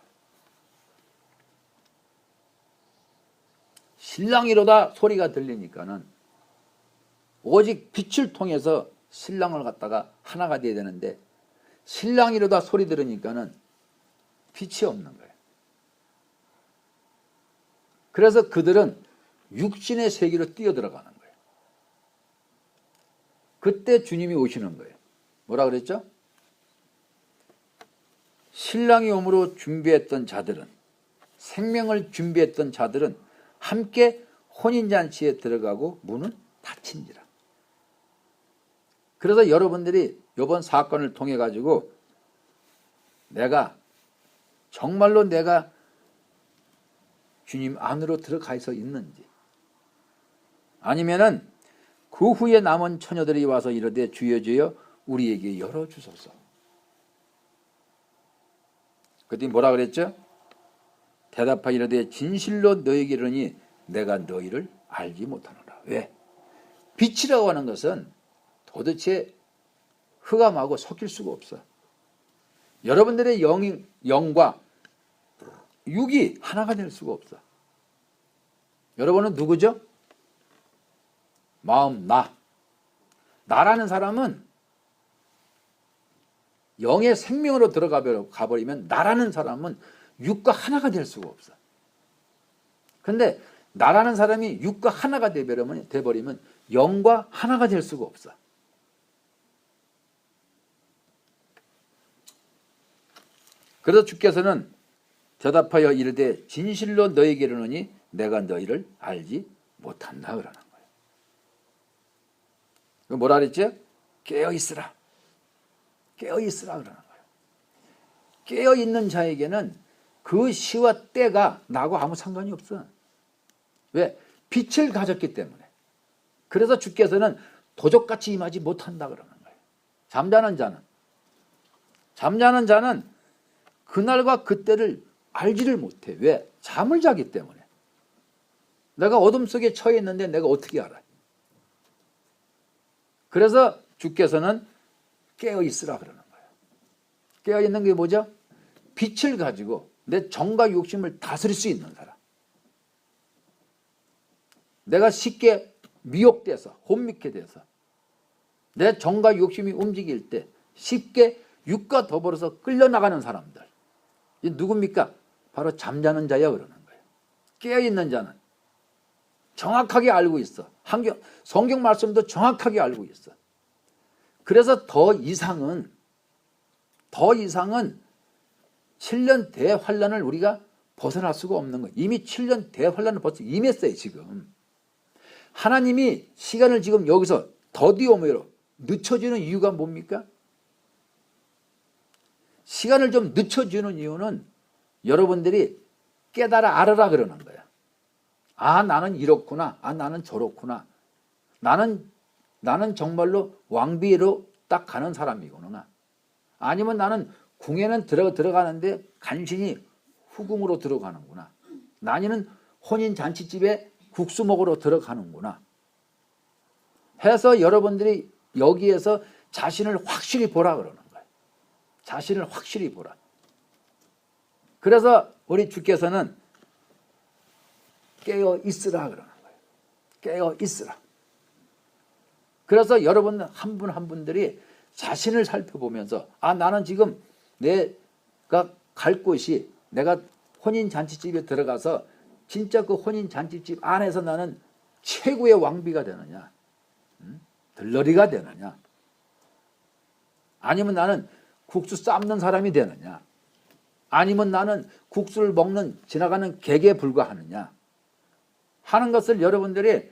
신랑이로다 소리가 들리니까는 오직 빛을 통해서 신랑을 갖다가 하나가 돼야 되는데 신랑이로다 소리 들으니까는 빛이 없는 거예요. 그래서 그들은 육신의 세계로 뛰어들어가는 거예요. 그때 주님이 오시는 거예요. 뭐라 그랬죠? 신랑이 오므로 준비했던 자들은, 생명을 준비했던 자들은 함께 혼인잔치에 들어가고 문은 닫힌지라. 그래서 여러분들이 이번 사건을 통해 가지고 정말로 내가 주님 안으로 들어가서 있는지, 아니면은 그 후에 남은 처녀들이 와서 이르되 주여 주여 우리에게 열어주소서. 그때 뭐라 그랬죠? 대답하여 이르되 진실로 너에게 이르니 내가 너희를 알지 못하노라. 왜? 빛이라고 하는 것은 도대체 흑암하고 섞일 수가 없어. 여러분들의 영과 육이 하나가 될 수가 없어. 여러분은 누구죠? 마음 나라는 사람은 영의 생명으로 들어가 버리면 나라는 사람은 육과 하나가 될 수가 없어. 근데 나라는 사람이 육과 하나가 돼버리면 영과 하나가 될 수가 없어. 그래서 주께서는 대답하여 이르되 진실로 너에게 이르노니 내가 너희를 알지 못한다 그러는 거예요. 뭐라 그랬죠? 깨어있으라. 깨어있으라 그러는 거예요. 깨어있는 자에게는 그 시와 때가 나하고 아무 상관이 없어. 왜? 빛을 가졌기 때문에. 그래서 주께서는 도적같이 임하지 못한다 그러는 거예요. 잠자는 자는 그날과 그때를 알지를 못해. 왜? 잠을 자기 때문에. 내가 어둠 속에 처해 있는데 내가 어떻게 알아? 그래서 주께서는 깨어있으라 그러는 거예요. 깨어있는 게 뭐죠? 빛을 가지고 내 정과 욕심을 다스릴 수 있는 사람. 내가 쉽게 미혹돼서 혼미케 돼서 내 정과 욕심이 움직일 때 쉽게 육과 더불어서 끌려나가는 사람들. 이 누굽니까? 바로 잠자는 자야 그러는 거예요. 깨어있는 자는 정확하게 알고 있어. 성경 말씀도 정확하게 알고 있어. 그래서 더 이상은 7년 대환란을 우리가 벗어날 수가 없는 거예요. 이미 7년 대환란을 벌써 임했어요. 지금 하나님이 시간을 지금 여기서 더디오므로 늦춰주는 이유가 뭡니까? 시간을 좀 늦춰주는 이유는 여러분들이 깨달아 알아라 그러는 거야. 아, 나는 이렇구나. 아, 나는 저렇구나. 나는 정말로 왕비로 딱 가는 사람이구나. 아니면 나는 궁에는 들어가는데 간신히 후궁으로 들어가는구나. 나는 혼인잔치집에 국수 먹으러 들어가는구나. 해서 여러분들이 여기에서 자신을 확실히 보라 그러는 거예요. 자신을 확실히 보라. 그래서 우리 주께서는 깨어 있으라 그러는 거예요. 깨어 있으라. 그래서 여러분 한 분 한 분들이 자신을 살펴보면서 아, 나는 지금 내가 갈 곳이 내가 혼인잔치집에 들어가서 진짜 그 혼인잔치집 안에서 나는 최고의 왕비가 되느냐, 들러리가 되느냐, 아니면 나는 국수 삶는 사람이 되느냐, 아니면 나는 국수를 먹는 지나가는 객에 불과하느냐 하는 것을 여러분들이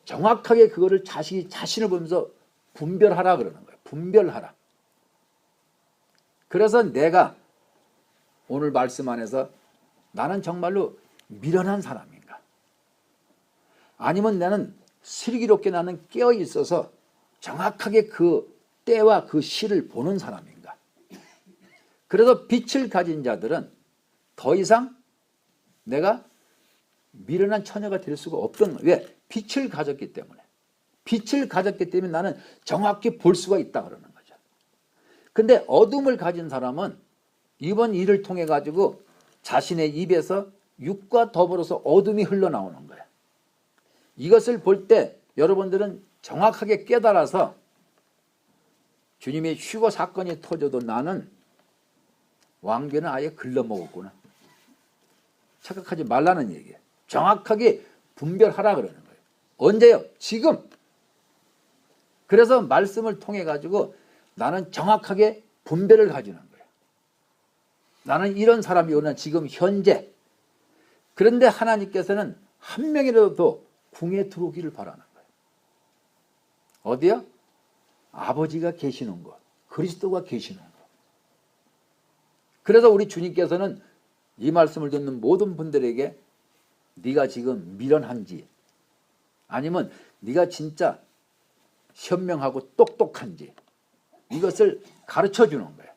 정확하게 그거를 자신을 보면서 분별하라 그러는 거예요. 분별하라. 그래서 내가 오늘 말씀 안에서 나는 정말로 미련한 사람인가? 아니면 나는 슬기롭게 나는 깨어 있어서 정확하게 그 때와 그 시를 보는 사람인가? 그래서 빛을 가진 자들은 더 이상 내가 미련한 처녀가 될 수가 없던 거예요. 왜? 빛을 가졌기 때문에. 빛을 가졌기 때문에 나는 정확히 볼 수가 있다 그러는 거죠. 근데 어둠을 가진 사람은 이번 일을 통해 가지고 자신의 입에서 육과 더불어서 어둠이 흘러나오는 거예요. 이것을 볼 때 여러분들은 정확하게 깨달아서 주님의 휴거 사건이 터져도 나는 왕비는 아예 글러먹었구나. 착각하지 말라는 얘기예요. 정확하게 분별하라 그러는 거예요. 언제요? 지금. 그래서 말씀을 통해 가지고 나는 정확하게 분별을 가지는 거예요. 나는 이런 사람이구나 지금 현재. 그런데 하나님께서는 한 명이라도 궁에 들어오기를 바라는 거예요. 어디요? 아버지가 계시는 곳, 그리스도가 계시는 곳. 그래서 우리 주님께서는 이 말씀을 듣는 모든 분들에게 네가 지금 미련한지 아니면 네가 진짜 현명하고 똑똑한지 이것을 가르쳐 주는 거예요.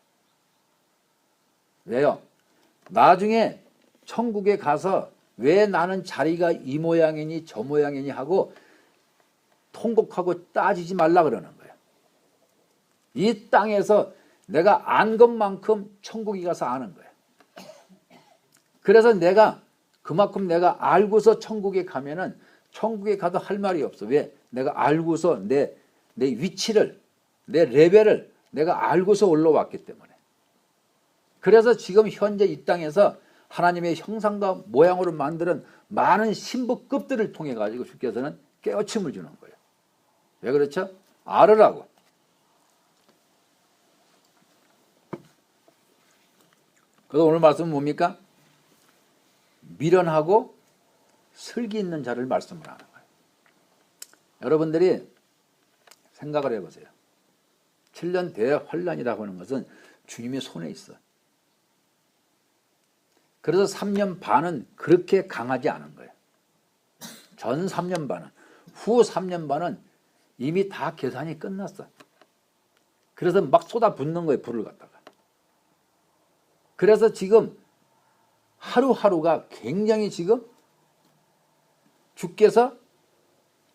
왜요? 나중에 천국에 가서 왜 나는 자리가 이 모양이니 저 모양이니 하고 통곡하고 따지지 말라 그러는 거예요. 이 땅에서 내가 안 것만큼 천국에 가서 아는 거예요. 그래서 내가 그만큼 내가 알고서 천국에 가면은 천국에 가도 할 말이 없어. 왜? 내가 알고서 내 위치를, 내 레벨을 내가 알고서 올라왔기 때문에. 그래서 지금 현재 이 땅에서 하나님의 형상과 모양으로 만드는 많은 신부급들을 통해 가지고 주께서는 깨우침을 주는 거예요. 왜 그렇죠? 알으라고. 그래서 오늘 말씀은 뭡니까? 미련하고 슬기 있는 자를 말씀을 하는 거예요. 여러분들이 생각을 해보세요. 7년 대환란이라고 하는 것은 주님의 손에 있어요. 그래서 3년 반은 그렇게 강하지 않은 거예요. 전 3년 반은. 후 3년 반은 이미 다 계산이 끝났어. 그래서 막 쏟아붓는 거예요. 불을 갖다가. 그래서 지금 하루하루가 굉장히 지금 주께서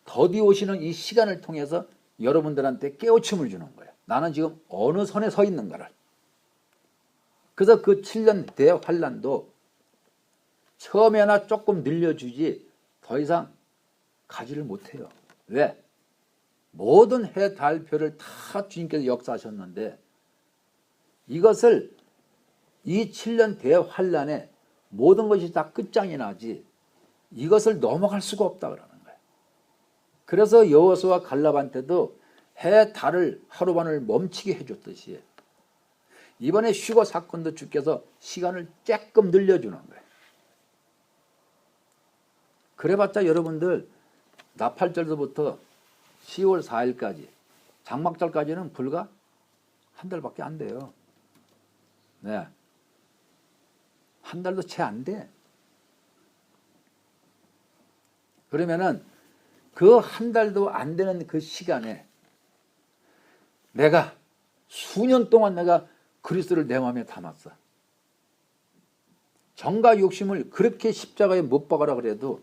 더디 오시는 이 시간을 통해서 여러분들한테 깨우침을 주는 거예요. 나는 지금 어느 선에 서 있는가를. 그래서 그 7년 대환란도 처음에나 조금 늘려주지 더 이상 가지를 못해요. 왜? 모든 해, 달, 별을 다 주님께서 역사하셨는데 이것을 이 7년 대환란에 모든 것이 다 끝장이 나지 이것을 넘어갈 수가 없다 그러는 거예요. 그래서 여호수아 갈렙한테도 해, 달을 하루반을 멈추게 해줬듯이 이번에 휴거 사건도 주께서 시간을 조금 늘려주는 거예요. 그래봤자 여러분들 나팔절서부터 10월 4일까지 장막절까지는 불과 한 달밖에 안 돼요. 네, 한 달도 채 안 돼. 그러면은 그 한 달도 안 되는 그 시간에 내가 수년 동안 내가 그리스도를 내 마음에 담았어. 정과 욕심을 그렇게 십자가에 못 박아라 그래도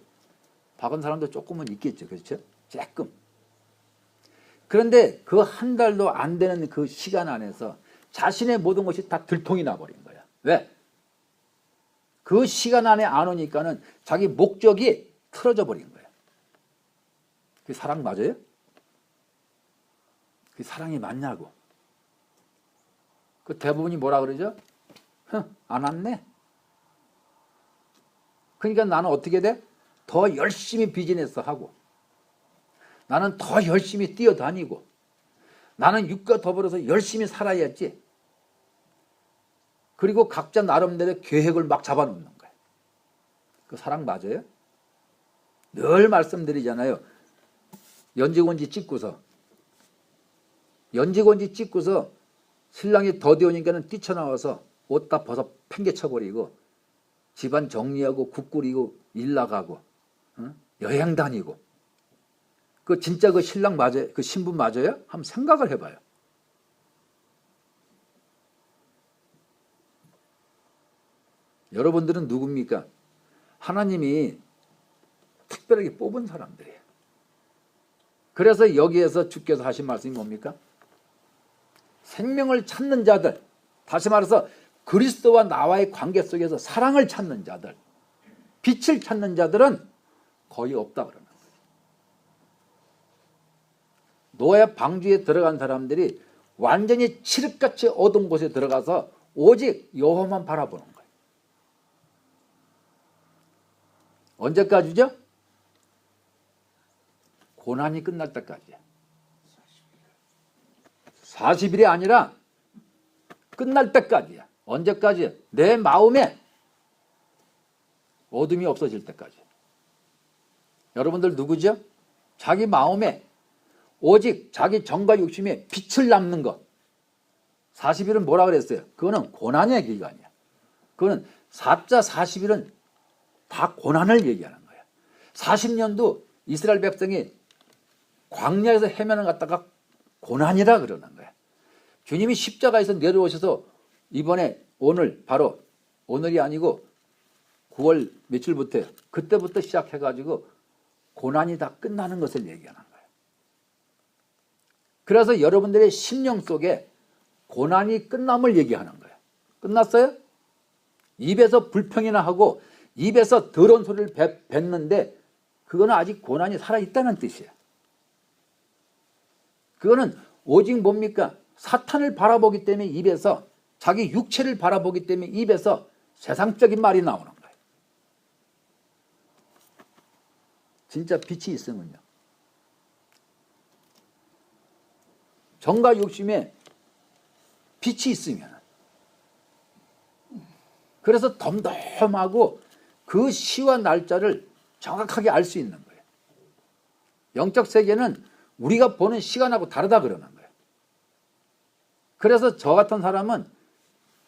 박은 사람도 조금은 있겠죠. 그렇죠? 조금. 그런데 그 한 달도 안 되는 그 시간 안에서 자신의 모든 것이 다 들통이 나버린 거야. 왜? 그 시간 안에 안 오니까는 자기 목적이 틀어져 버린 거야. 그게 사랑 맞아요? 그게 사랑이 맞냐고. 그 대부분이 뭐라 그러죠? 안 왔네. 그러니까 나는 어떻게 돼? 더 열심히 비즈니스 하고 나는 더 열심히 뛰어다니고 나는 육과 더불어서 열심히 살아야지. 그리고 각자 나름대로 계획을 막 잡아놓는 거예요. 그 사랑 맞아요? 늘 말씀드리잖아요. 연지곤지 찍고서 신랑이 더디 오니까는 뛰쳐나와서 옷 다 벗어 팽개쳐버리고 집안 정리하고 국 끓이고 일 나가고 여행 다니고 그 진짜 그 신랑 맞아요? 그 신부 맞아요? 한번 생각을 해봐요. 여러분들은 누굽니까? 하나님이 특별하게 뽑은 사람들이에요. 그래서 여기에서 주께서 하신 말씀이 뭡니까? 생명을 찾는 자들, 다시 말해서 그리스도와 나와의 관계 속에서 사랑을 찾는 자들, 빛을 찾는 자들은 거의 없다 그러는 거예요. 노예 방주에 들어간 사람들이 완전히 칠흑같이 어두운 곳에 들어가서 오직 여호와만 바라보는 거예요. 언제까지죠? 고난이 끝날 때까지야. 40일이 아니라 끝날 때까지야. 언제까지야? 내 마음에 어둠이 없어질 때까지. 여러분들 누구죠? 자기 마음에 오직 자기 정과 욕심에 빛을 남는 것. 40일은 뭐라 그랬어요? 그거는 고난의 기간이야. 그거는 4자 40일은 다 고난을 얘기하는 거야. 40년도 이스라엘 백성이 광야에서 헤매는 갔다가 고난이라 그러는 거야. 주님이 십자가에서 내려오셔서 이번에 오늘 바로 오늘이 아니고 9월 며칠부터 그때부터 시작해가지고 고난이 다 끝나는 것을 얘기하는 거예요. 그래서 여러분들의 심령 속에 고난이 끝남을 얘기하는 거예요. 끝났어요? 입에서 불평이나 하고 입에서 더러운 소리를 뱉는데 그거는 아직 고난이 살아있다는 뜻이에요. 그거는 오직 뭡니까? 사탄을 바라보기 때문에 입에서, 자기 육체를 바라보기 때문에 입에서 세상적인 말이 나오는 거예요. 진짜 빛이 있으면요, 정과 욕심에 빛이 있으면, 그래서 덤덤하고 그 시와 날짜를 정확하게 알 수 있는 거예요. 영적 세계는 우리가 보는 시간하고 다르다 그러는 거예요. 그래서 저 같은 사람은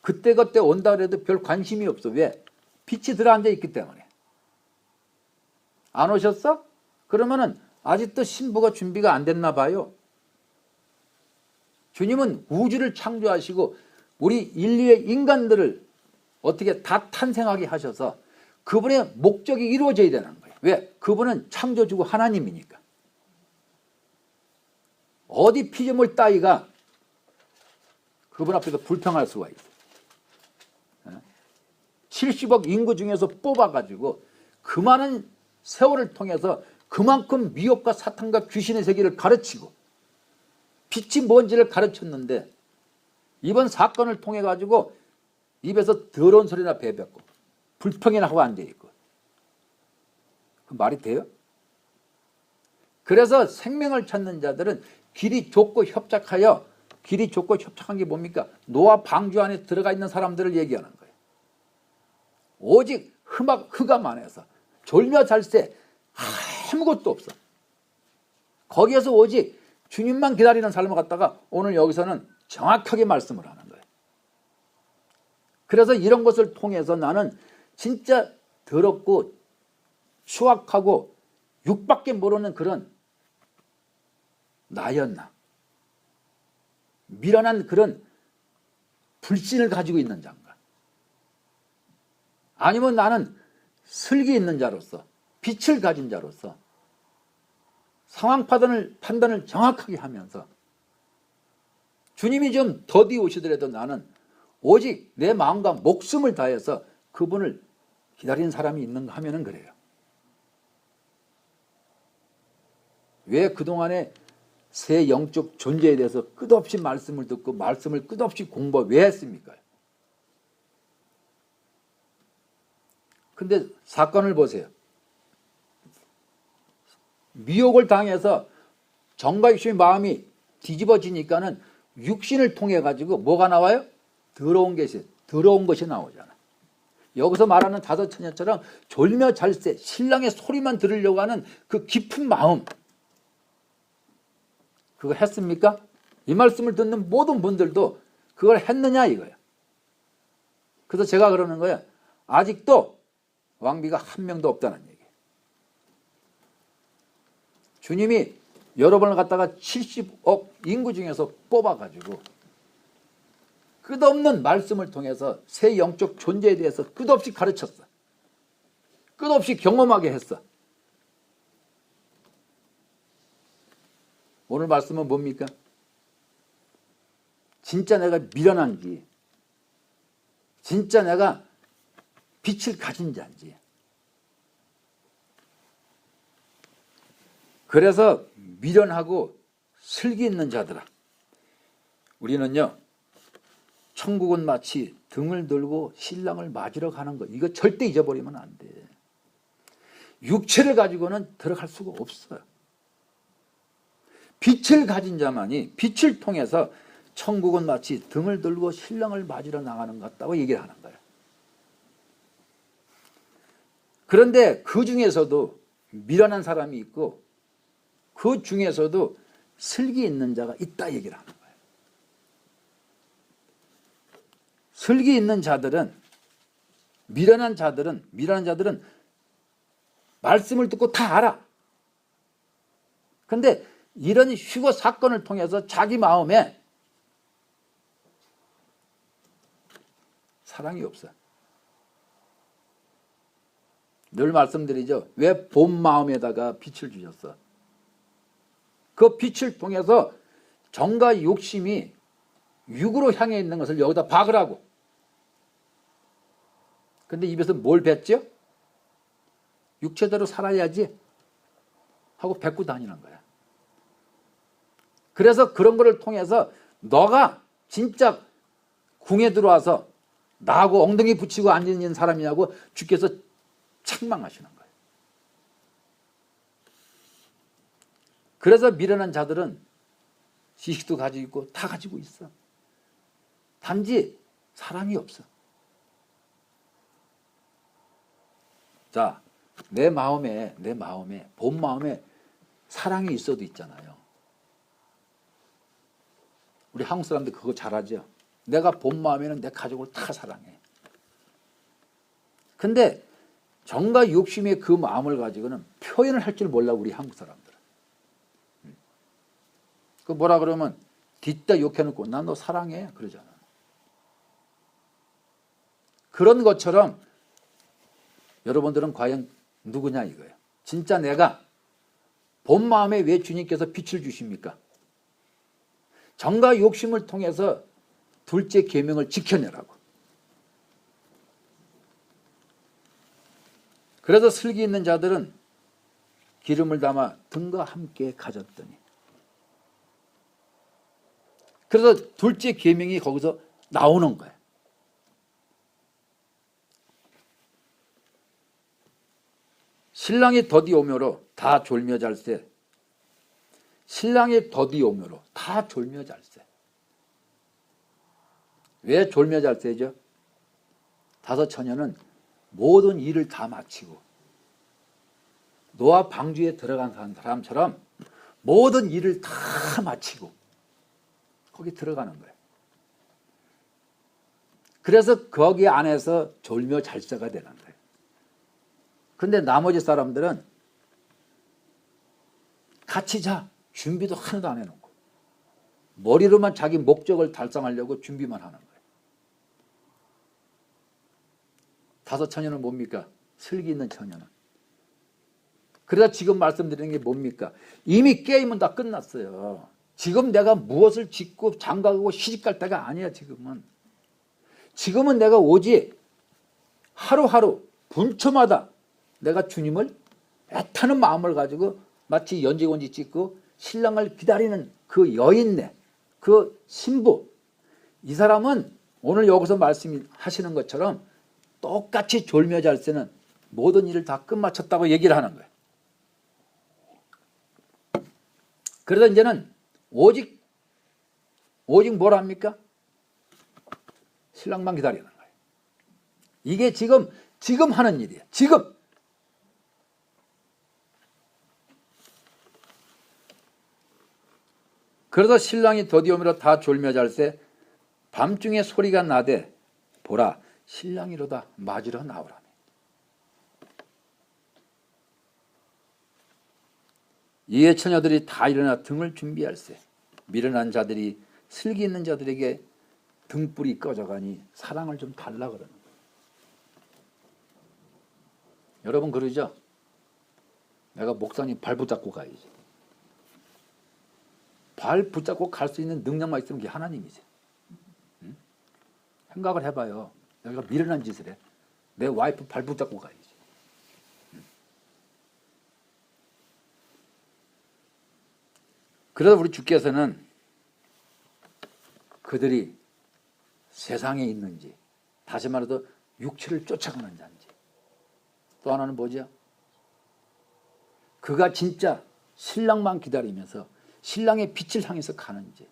그때그때 온다 그래도 별 관심이 없어. 왜? 빛이 들어앉아 있기 때문에. 안 오셨어? 그러면은 아직도 신부가 준비가 안 됐나 봐요. 주님은 우주를 창조하시고 우리 인류의 인간들을 어떻게 다 탄생하게 하셔서 그분의 목적이 이루어져야 되는 거예요. 왜? 그분은 창조주고 하나님이니까. 어디 피조물 따위가 그분 앞에서 불평할 수가 있어요. 70억 인구 중에서 뽑아가지고 그 많은 세월을 통해서 그만큼 미혹과 사탄과 귀신의 세계를 가르치고 빛이 뭔지를 가르쳤는데, 이번 사건을 통해 가지고 입에서 더러운 소리나 배뱉고 불평이나 하고 앉아있고, 그 말이 돼요? 그래서 생명을 찾는 자들은 길이 좁고 협착하여, 길이 좁고 협착한 게 뭡니까? 노아 방주 안에 들어가 있는 사람들을 얘기하는 거예요. 오직 흑암 안에서 졸며잘세 아무것도 없어. 거기에서 오직 주님만 기다리는 삶을 갖다가 오늘 여기서는 정확하게 말씀을 하는 거예요. 그래서 이런 것을 통해서 나는 진짜 더럽고 추악하고 육밖에 모르는 그런 나였나, 미련한 그런 불신을 가지고 있는 자인가, 아니면 나는 슬기 있는 자로서, 빛을 가진 자로서 상황 판단을 정확하게 하면서 주님이 좀 더디 오시더라도 나는 오직 내 마음과 목숨을 다해서 그분을 기다리는 사람이 있는가 하면은 그래요. 왜 그동안에 새 영적 존재에 대해서 끝없이 말씀을 듣고 말씀을 끝없이 공부 왜 했습니까? 근데 사건을 보세요. 미혹을 당해서 정과 육신의 마음이 뒤집어지니까는 육신을 통해 가지고 뭐가 나와요? 더러운 것이 나오잖아. 여기서 말하는 다섯 처녀처럼 졸며잘세, 신랑의 소리만 들으려고 하는 그 깊은 마음, 그거 했습니까? 이 말씀을 듣는 모든 분들도 그걸 했느냐 이거야. 그래서 제가 그러는 거야. 아직도 왕비가 한 명도 없다는 얘기예요. 주님이 여러분을 갖다가 70억 인구 중에서 뽑아가지고 끝없는 말씀을 통해서 새 영적 존재에 대해서 끝없이 가르쳤어. 끝없이 경험하게 했어. 오늘 말씀은 뭡니까? 진짜 내가 미련한지, 진짜 내가 빛을 가진 자인지. 그래서 미련하고 슬기 있는 자들아, 우리는요, 천국은 마치 등을 들고 신랑을 맞으러 가는 거, 이거 절대 잊어버리면 안 돼. 육체를 가지고는 들어갈 수가 없어요. 빛을 가진 자만이, 빛을 통해서 천국은 마치 등을 들고 신랑을 맞으러 나가는 것 같다고 얘기를 하는 거예요. 그런데 그 중에서도 미련한 사람이 있고 그 중에서도 슬기 있는 자가 있다 얘기를 하는 거예요. 슬기 있는 자들은, 미련한 자들은 말씀을 듣고 다 알아. 그런데 이런 휴거 사건을 통해서 자기 마음에 사랑이 없어. 늘 말씀드리죠. 왜 본 마음에다가 빛을 주셨어? 그 빛을 통해서 정과 욕심이 육으로 향해 있는 것을 여기다 박으라고. 근데 입에서 뭘 뱉죠? 육체대로 살아야지 하고 뱉고 다니는 거야. 그래서 그런 거를 통해서 너가 진짜 궁에 들어와서 나하고 엉덩이 붙이고 앉은 사람이냐고 주께서 책망하시는 거예요. 그래서 미련한 자들은 지식도 가지고 있고 다 가지고 있어. 단지 사랑이 없어. 자, 내 마음에 본 마음에 사랑이 있어도 있잖아요. 우리 한국 사람들 그거 잘하죠. 내가 본 마음에는 내 가족을 다 사랑해. 근데 정과 욕심의 그 마음을 가지고는 표현을 할 줄 몰라, 우리 한국 사람들은. 그 뭐라 그러면 뒷다 욕해놓고 난 너 사랑해 그러잖아. 그런 것처럼 여러분들은 과연 누구냐 이거예요. 진짜 내가 본 마음에 왜 주님께서 빛을 주십니까? 정과 욕심을 통해서 둘째 계명을 지켜내라고. 그래서 슬기 있는 자들은 기름을 담아 등과 함께 가졌더니. 그래서 둘째 계명이 거기서 나오는 거예요. 신랑이 더디 오므로 다 졸며 잘세. 신랑이 더디 오므로 다 졸며 잘세. 왜 졸며 잘세죠? 다섯 처녀는 모든 일을 다 마치고 노아 방주에 들어간 사람처럼 모든 일을 다 마치고 거기 들어가는 거예요. 그래서 거기 안에서 졸며 잘세가 되는 거예요. 근데 나머지 사람들은 같이 자 준비도 하나도 안 해놓고 머리로만 자기 목적을 달성하려고 준비만 하는 거예요. 다섯 처녀는 뭡니까? 슬기 있는 처녀는. 그래서 지금 말씀드리는 게 뭡니까? 이미 게임은 다 끝났어요. 지금 내가 무엇을 짓고 장가가고 시집갈 때가 아니야. 지금은 내가 오직 하루하루 분초마다 내가 주님을 애타는 마음을 가지고 마치 연지곤지 찍고 신랑을 기다리는 그 여인네, 그 신부, 이 사람은 오늘 여기서 말씀하시는 것처럼 똑같이 졸며 잘세는 모든 일을 다 끝마쳤다고 얘기를 하는 거예요. 그래서 이제는 오직 뭘 합니까? 신랑만 기다리는 거예요. 이게 지금 하는 일이에요. 지금. 그래서 신랑이 더디오므로 다 졸며 잘세. 밤중에 소리가 나되 보라 신랑이로다 맞으러 나오라며. 이에 처녀들이 다 일어나 등을 준비할세. 미련한 자들이 슬기 있는 자들에게 등불이 꺼져가니 사랑을 좀 달라 그러는 거예요. 여러분 그러죠? 내가 목사님 발 붙잡고 가야지. 발 붙잡고 갈 수 있는 능력만 있으면 그게 하나님이지. 응? 생각을 해봐요. 내가 미련한 짓을 해. 내 와이프 발 붙잡고 가야지. 응? 그래서 우리 주께서는 그들이 세상에 있는지, 다시 말해서 육체를 쫓아가는 자인지, 또 하나는 뭐죠? 그가 진짜 신랑만 기다리면서 신랑의 빛을 향해서 가는지,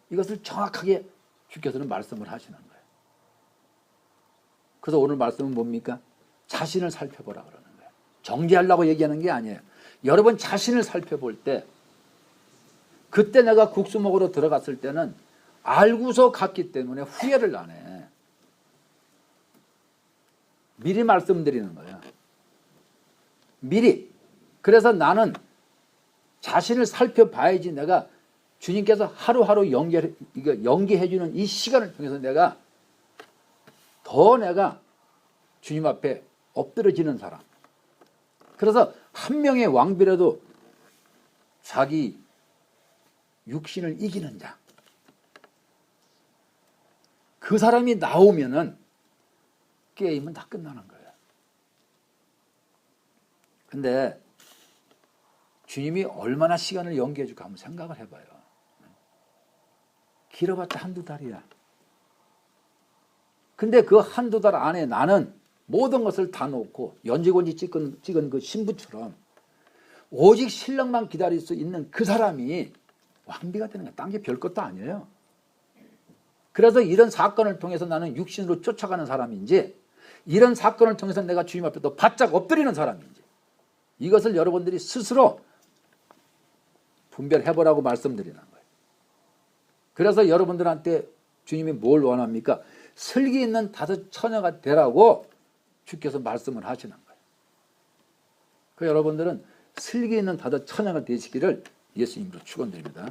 이것을 정확하게 주께서는 말씀을 하시는 거예요. 그래서 오늘 말씀은 뭡니까? 자신을 살펴보라 그러는 거예요. 정죄하려고 얘기하는 게 아니에요. 여러분 자신을 살펴볼 때, 그때 내가 국수 먹으러 들어갔을 때는 알고서 갔기 때문에 후회를 안 해. 미리 말씀드리는 거예요. 미리. 그래서 나는 자신을 살펴봐야지 내가 주님께서 하루하루 연기해주는 이 시간을 통해서 내가 주님 앞에 엎드려지는 사람. 그래서 한 명의 왕비라도 자기 육신을 이기는 자. 그 사람이 나오면은 게임은 다 끝나는 거예요. 근데 주님이 얼마나 시간을 연기해 줄까 한번 생각을 해봐요. 길어봤자 한두 달이야. 근데 그 한두 달 안에 나는 모든 것을 다 놓고 연지곤지 찍은 그 신부처럼 오직 신랑만 기다릴 수 있는 그 사람이 왕비가 되는 거야. 딴 게 별것도 아니에요. 그래서 이런 사건을 통해서 나는 육신으로 쫓아가는 사람인지, 이런 사건을 통해서 내가 주님 앞에 또 바짝 엎드리는 사람인지, 이것을 여러분들이 스스로 분별해보라고 말씀드리는 거예요. 그래서 여러분들한테 주님이 뭘 원합니까? 슬기 있는 다섯 처녀가 되라고 주께서 말씀을 하시는 거예요. 그 여러분들은 슬기 있는 다섯 처녀가 되시기를 예수님으로 축원드립니다.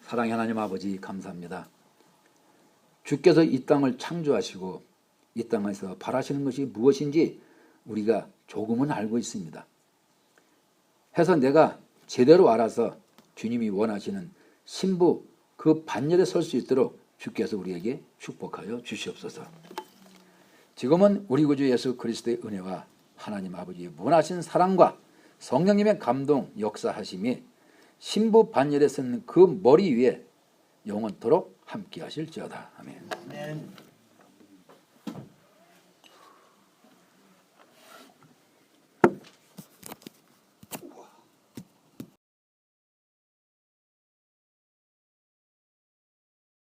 사랑의 하나님 아버지 감사합니다. 주께서 이 땅을 창조하시고 이 땅에서 바라시는 것이 무엇인지 우리가 조금은 알고 있습니다. 해서 내가 제대로 알아서 주님이 원하시는 신부 그 반열에 설 수 있도록 주께서 우리에게 축복하여 주시옵소서. 지금은 우리 구주 예수 그리스도의 은혜와 하나님 아버지의 무한하신 사랑과 성령님의 감동 역사하심이 신부 반열에 서는 그 머리 위에 영원토록 함께 하실지어다. 아멘.